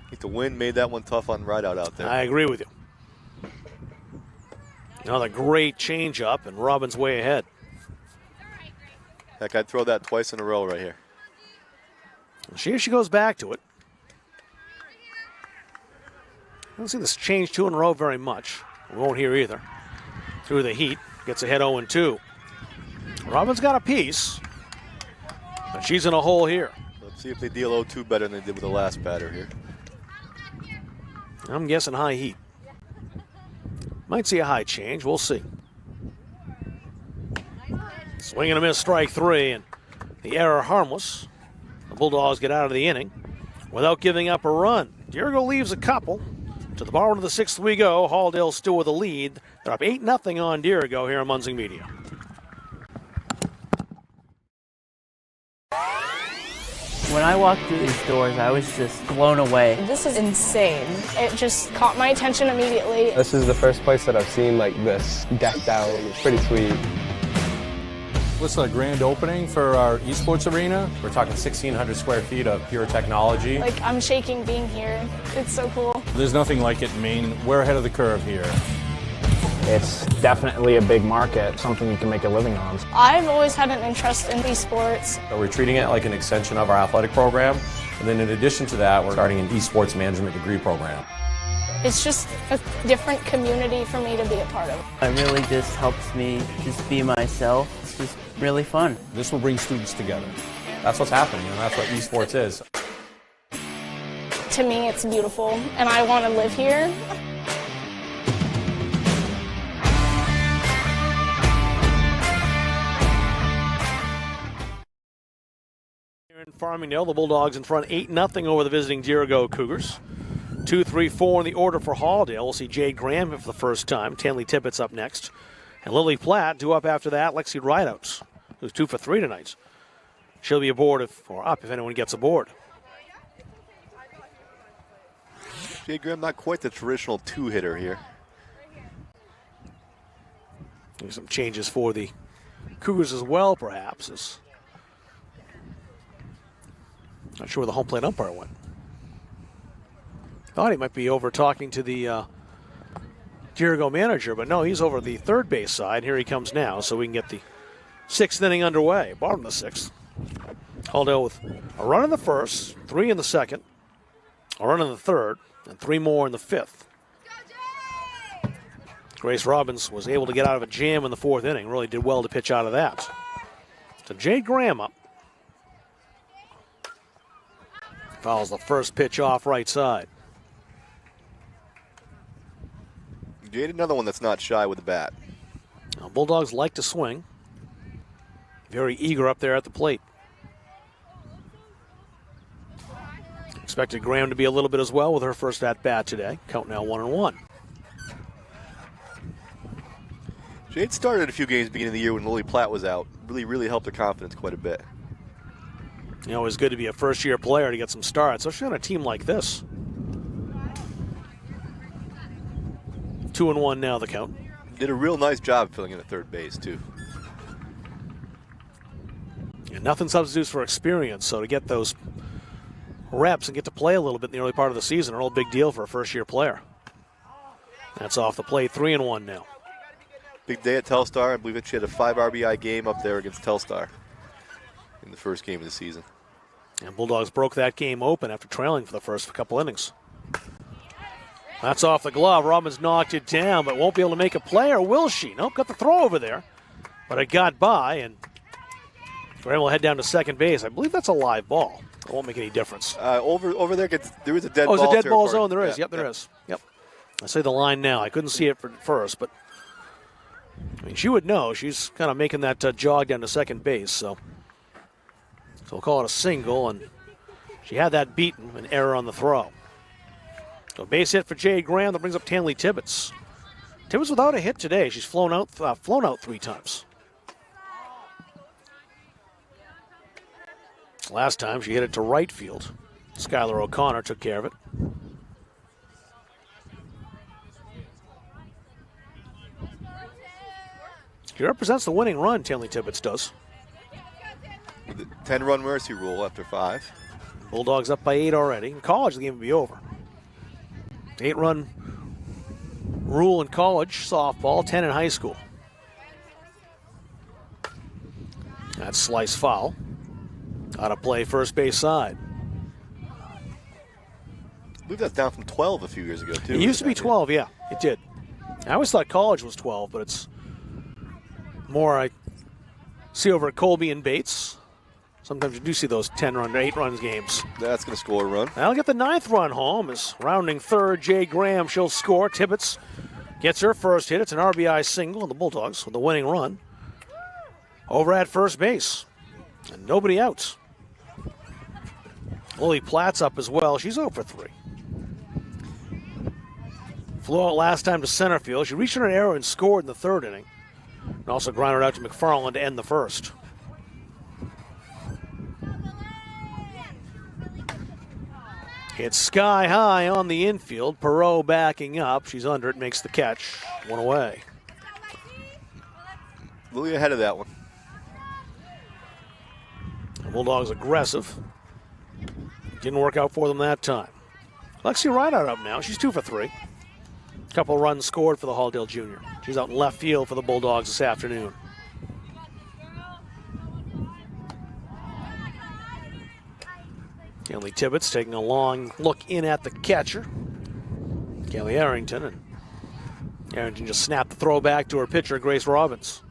I think the wind made that one tough on Rideout out there. I agree with you. Another great changeup, and Robbins way ahead. Heck, I'd throw that twice in a row right here. Here she goes back to it. I don't see this change 2 in a row very much. We won't hear either. Through the heat, gets ahead 0-2. Robbins got a piece, but she's in a hole here. Let's see if they deal 0-2 better than they did with the last batter here. I'm guessing high heat. Might see a high change. We'll see. Swing and a miss, strike 3, and the error harmless. The Bulldogs get out of the inning without giving up a run. Dirigo leaves a couple. To the bottom of the 6th we go. Halldale still with a lead. They're up 8-0 on Dirigo here on Munzing Media. When I walked through these doors, I was just blown away. This is insane. It just caught my attention immediately. This is the first place that I've seen like this decked out. It's pretty sweet. What's the grand opening for our esports arena? We're talking 1,600 square feet of pure technology. Like, I'm shaking being here. It's so cool. There's nothing like it in Maine. We're ahead of the curve here. It's definitely a big market, something you can make a living on. I've always had an interest in esports. So we're treating it like an extension of our athletic program. And then in addition to that, we're starting an esports management degree program. It's just a different community for me to be a part of. It really just helps me just be myself. It's just really fun. This will bring students together. That's what's happening, and that's what esports is. To me, it's beautiful, and I want to live here. Here in Farmingdale, the Bulldogs in front 8-0 over the visiting Dirigo Cougars. 2, 3, 4 in the order for Halldale. We'll see Jade Graham for the first time. Stanley Tibbetts up next. And Lily Platt due up after that. Lexi Rideouts, who's 2 for 3 tonight. She'll be aboard or up if anyone gets aboard. Jade Graham, not quite the traditional 2-hitter here. There's some changes for the Cougars as well, perhaps. Not sure where the home plate umpire went. Thought he might be over talking to the Dirigo manager, but no, he's over the third base side. Here he comes now, so we can get the 6th inning underway. Bottom of the 6th. Halldale with a run in the first, 3 in the second, a run in the third, and 3 more in the 5th. Grace Robbins was able to get out of a jam in the 4th inning. Really did well to pitch out of that. So Jade Graham up. Fouls the first pitch off right side. Jade, another one that's not shy with the bat. Now, Bulldogs like to swing. Very eager up there at the plate. Expected Graham to be a little bit as well with her first at-bat today. Count now 1-1. Jade started a few games at the beginning of the year when Lily Platt was out. Really helped her confidence quite a bit. You know, it's good to be a first-year player to get some starts, especially on a team like this. 2-1 now the count. Did a real nice job filling in at third base, too. And nothing substitutes for experience, so to get those reps and get to play a little bit in the early part of the season, a real big deal for a first-year player. That's off the plate, 3-1 now. Big day at Telstar. I believe that she had a 5 RBI game up there against Telstar in the first game of the season. And Bulldogs broke that game open after trailing for the first couple innings. That's off the glove. Robbins knocked it down, but won't be able to make a play, or will she? Nope, got the throw over there. But it got by, and Graham will head down to second base. I believe that's a live ball. It won't make any difference. Over there, there is a dead ball. Oh, it's a dead ball territory. zone. There is. Yeah, Yep, there is. Yep. I say the line now. I couldn't see it first, but I mean, she would know. She's kind of making that jog down to second base, so we'll call it a single, and she had that beaten, an error on the throw. So base hit for Jade Graham. That brings up Stanley Tibbetts. Tibbetts without a hit today. She's flown out 3 times. Last time she hit it to right field. Skylar O'Connor took care of it. He represents the winning run, Stanley Tibbetts does. With the 10-run mercy rule after 5. Bulldogs up by 8 already. In college, the game would be over. 8-run rule in college softball, 10 in high school. That's slice foul. Out of play, first base side. I believe that's down from 12 a few years ago, too. It used to be 12, yeah, it did. I always thought college was 12, but it's more I see over at Colby and Bates. Sometimes you do see those 10-run, 8-run games. That's going to score a run. I'll get the 9th run home. Is rounding third, Jay Graham. She'll score. Tibbetts gets her first hit. It's an RBI single, and the Bulldogs with the winning run over at first base. And nobody out. Lily Platt's up as well. She's 0 for 3. Flew out last time to center field. She reached an error and scored in the 3rd inning. And also grounded out to McFarland to end the 1st. Hit sky high on the infield. Perot backing up. She's under it, makes the catch. 1 away. Lily ahead of that one. The Bulldogs aggressive. Didn't work out for them that time. Lexi Rideout up now. She's 2 for 3. Couple runs scored for the Halldale Junior. She's out in left field for the Bulldogs this afternoon. Stanley Tibbetts taking a long look in at the catcher, Kelly Arrington, and Arrington just snapped the throw back to her pitcher, Grace Robbins.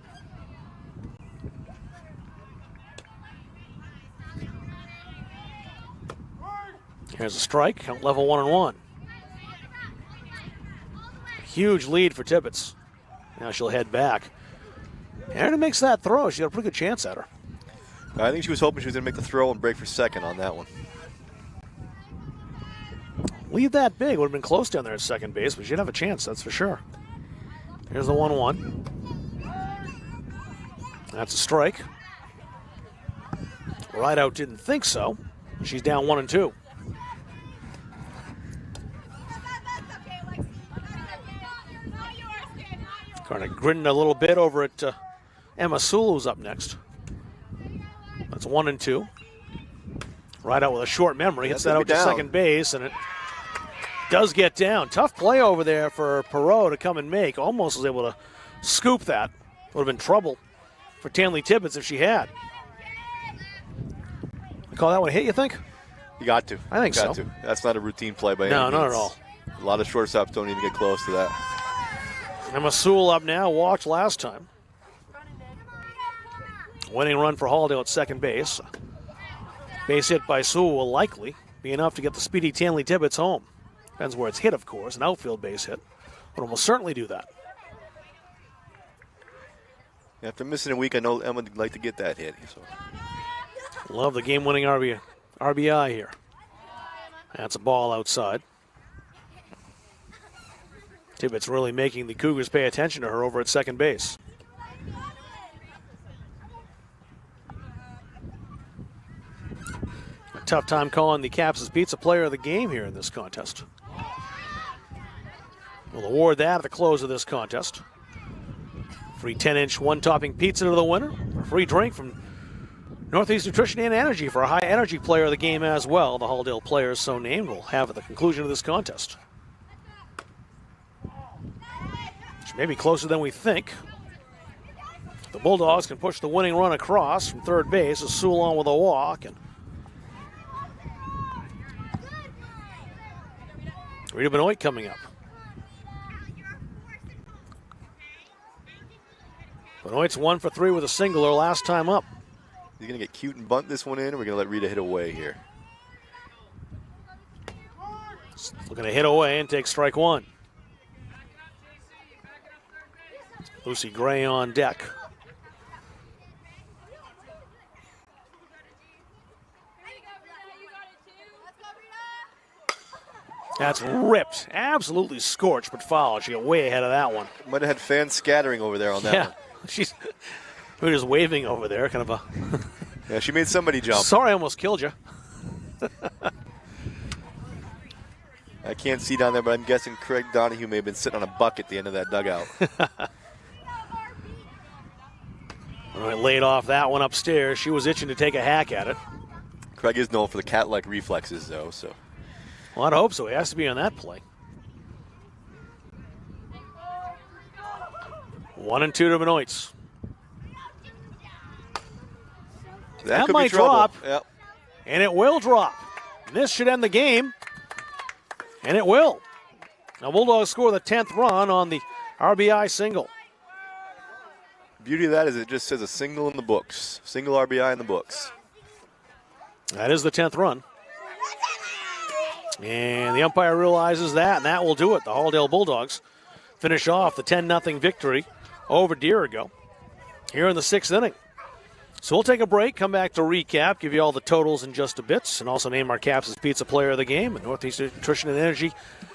Here's a strike, count level 1-1. A huge lead for Tibbetts. Now she'll head back. Arrington makes that throw. She got a pretty good chance at her. I think she was hoping she was going to make the throw and break for second on that one. Lead that big. Would have been close down there at second base, but she'd have a chance, that's for sure. Here's the 1-1. That's a strike. Rideout didn't think so. She's down 1-2. Kind of grinning a little bit over at Emma Sulu's up next. That's 1-2. Rideout with a short memory. Hits that out to second base, and it does get down. Tough play over there for Perot to come and make. Almost was able to scoop that. Would have been trouble for Stanley Tibbetts if she had. You call that one a hit, you think? You got to. I think so. That's not a routine play by any means. No, not at all. A lot of shortstops don't even get close to that. Emma Sewell up now, walked last time. Winning run for Halldale at second base. Base hit by Sewell will likely be enough to get the speedy Stanley Tibbetts home. Depends where it's hit, of course. An outfield base hit. But it will certainly do that. After missing a week, I know Emma would like to get that hit. So. Love the game-winning RBI here. That's a ball outside. Tibbetts really making the Cougars pay attention to her over at second base. A tough time calling the Caps' Pizza Player of the Game here in this contest. We'll award that at the close of this contest. Free 10-inch one-topping pizza to the winner. A free drink from Northeast Nutrition and Energy for a high-energy player of the game as well. The Halldale players so named will have at the conclusion of this contest. Which may be closer than we think. The Bulldogs can push the winning run across from third base as Sewell on with a walk. And Rita Benoit coming up. Benoit's 1 for 3 with a single her last time up. He's going to get cute and bunt this one in, or we're going to let Rita hit away here. Looking to hit away and take strike one. Lucy Gray on deck. That's ripped. Absolutely scorched, but foul. She got way ahead of that one. Might have had fans scattering over there on that one. She's we were just waving over there, kind of a. Yeah, she made somebody jump. Sorry, I almost killed you. I can't see down there, but I'm guessing Craig Donahue may have been sitting on a bucket at the end of that dugout. All right, laid off that one upstairs. She was itching to take a hack at it. Craig is known for the cat-like reflexes, though, so. Well, I'd hope so. He has to be on that play. 1-2 to Benoit's. That might drop. Yep. And it will drop. This should end the game. And it will. Now, Bulldogs score the 10th run on the RBI single. Beauty of that is it just says a single in the books. Single RBI in the books. That is the 10th run. And the umpire realizes that, and that will do it. The Halldale Bulldogs finish off the 10-0 victory over Dirigo here in the 6th inning. So we'll take a break, come back to recap, give you all the totals in just a bit, and also name our Capsule Pizza Player of the Game and Northeast Nutrition and Energy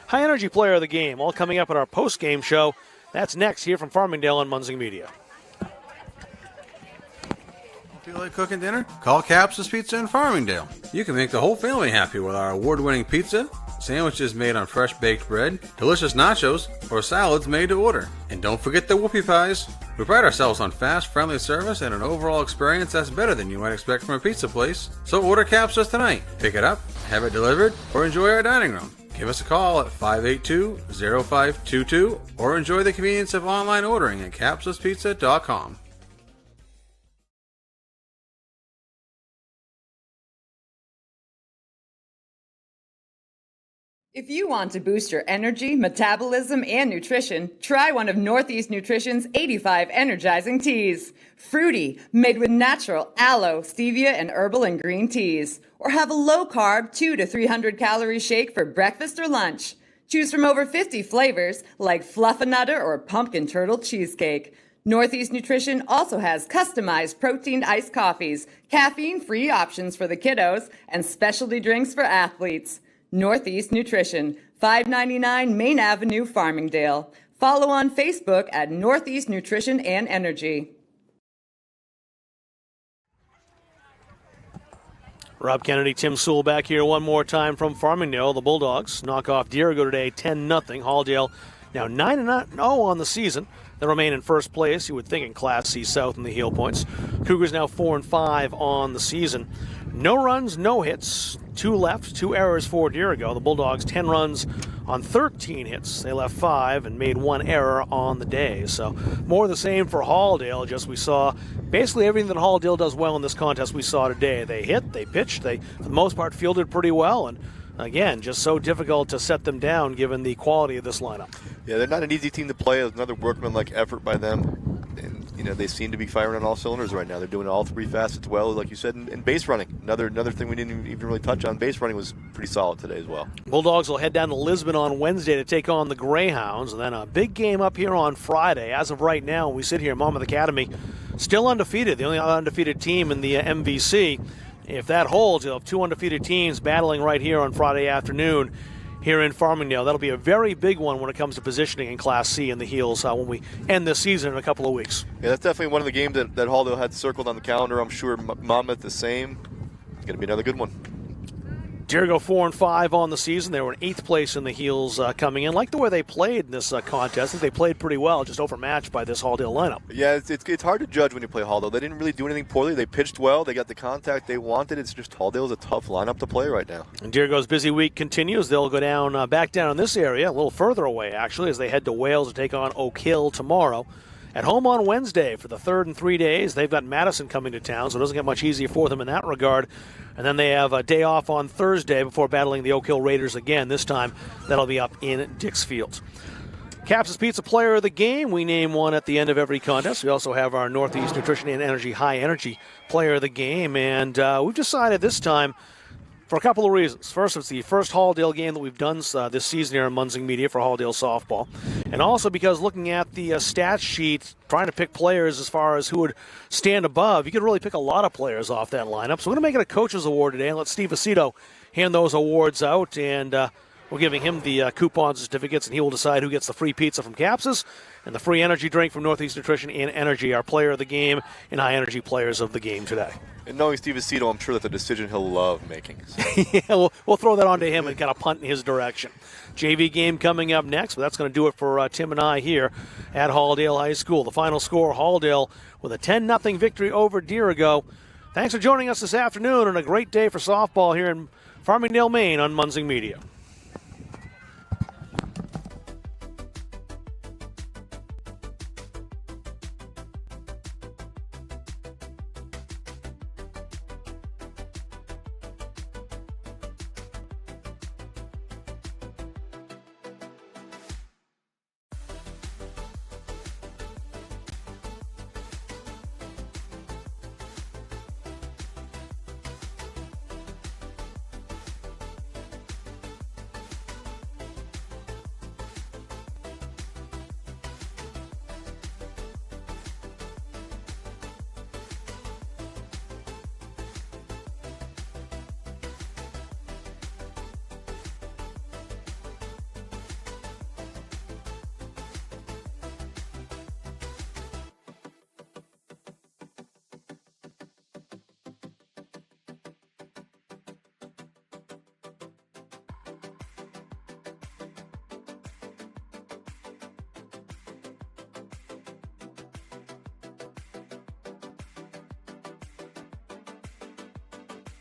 High Energy Player of the Game, all coming up at our post-game show. That's next here from Farmingdale on Munzing Media. Feel like cooking dinner? Call Capsule Pizza in Farmingdale. You can make the whole family happy with our award-winning pizza, sandwiches made on fresh baked bread, delicious nachos, or salads made to order. And don't forget the whoopie pies. We pride ourselves on fast, friendly service and an overall experience that's better than you might expect from a pizza place. So order Capsules tonight. Pick it up, have it delivered, or enjoy our dining room. Give us a call at 582-0522 or enjoy the convenience of online ordering at capsulespizza.com. If you want to boost your energy, metabolism, and nutrition, try one of Northeast Nutrition's 85 energizing teas. Fruity, made with natural aloe, stevia, and herbal and green teas. Or have a low-carb 200 to 300 calorie shake for breakfast or lunch. Choose from over 50 flavors like Fluffernutter or Pumpkin Turtle Cheesecake. Northeast Nutrition also has customized protein iced coffees, caffeine-free options for the kiddos, and specialty drinks for athletes. Northeast Nutrition, 599 Main Avenue, Farmingdale. Follow on Facebook at Northeast Nutrition and Energy. Rob Kennedy, Tim Sewell back here one more time from Farmingdale. The Bulldogs knock off Dirigo today 10-0. Halldale now 9-0 on the season. They remain in first place, you would think, in Class C South in the heel points. Cougars now 4-5 on the season. No runs, no hits, 2 left, 2 errors for Dirigo. The Bulldogs 10 runs on 13 hits. They left 5 and made 1 error on the day. So more of the same for Halldale. Just we saw basically everything that Halldale does well in this contest we saw today. They hit, they pitched, they for the most part fielded pretty well, and again, just so difficult to set them down given the quality of this lineup. Yeah, they're not an easy team to play. It's another workmanlike effort by them. And, you know, they seem to be firing on all cylinders right now. They're doing all 3 facets well, like you said, and base running. Another thing we didn't even really touch on. Base running was pretty solid today as well. Bulldogs will head down to Lisbon on Wednesday to take on the Greyhounds, and then a big game up here on Friday. As of right now, we sit here, Monmouth Academy, still undefeated, the only undefeated team in the MVC. If that holds, you'll have 2 undefeated teams battling right here on Friday afternoon here in Farmingdale. That'll be a very big one when it comes to positioning in Class C in the heels when we end this season in a couple of weeks. Yeah, that's definitely one of the games that Halldale had circled on the calendar. I'm sure Monmouth the same. It's going to be another good one. Dirigo 4-5 on the season. They were in 8th place in the heels coming in. Like the way they played in this contest. I think they played pretty well, just overmatched by this Halldale lineup. Yeah, it's hard to judge when you play Halldale. They didn't really do anything poorly. They pitched well. They got the contact they wanted. It's just Halldale's a tough lineup to play right now. And Dirigo's busy week continues. They'll go down back down in this area, a little further away actually, as they head to Wales to take on Oak Hill tomorrow At home on Wednesday for the third in 3 days. They've got Madison coming to town, so it doesn't get much easier for them in that regard. And then they have a day off on Thursday before battling the Oak Hill Raiders again. This time, that'll be up in Dixfield. Capsule Pizza Player of the Game. We name one at the end of every contest. We also have our Northeast Nutrition and Energy High Energy Player of the Game. And we've decided this time for a couple of reasons. First, it's the first Halldale game that we've done this season here in Munzing Media for Halldale softball. And also because looking at the stat sheet, trying to pick players as far as who would stand above, you could really pick a lot of players off that lineup. So we're going to make it a coach's award today and let Steve Aceto hand those awards out. And we're giving him the coupons and certificates, and he will decide who gets the free pizza from Capsus and the free energy drink from Northeast Nutrition and Energy, our player of the game and high energy players of the game today. And knowing Steve Aceto, I'm sure that's a decision he'll love making. So. Yeah, we'll throw that on to him and kind of punt in his direction. JV game coming up next, but that's going to do it for Tim and I here at Halldale High School. The final score, Halldale with a 10-0 victory over Dirigo. Thanks for joining us this afternoon, and a great day for softball here in Farmingdale, Maine on Munzing Media.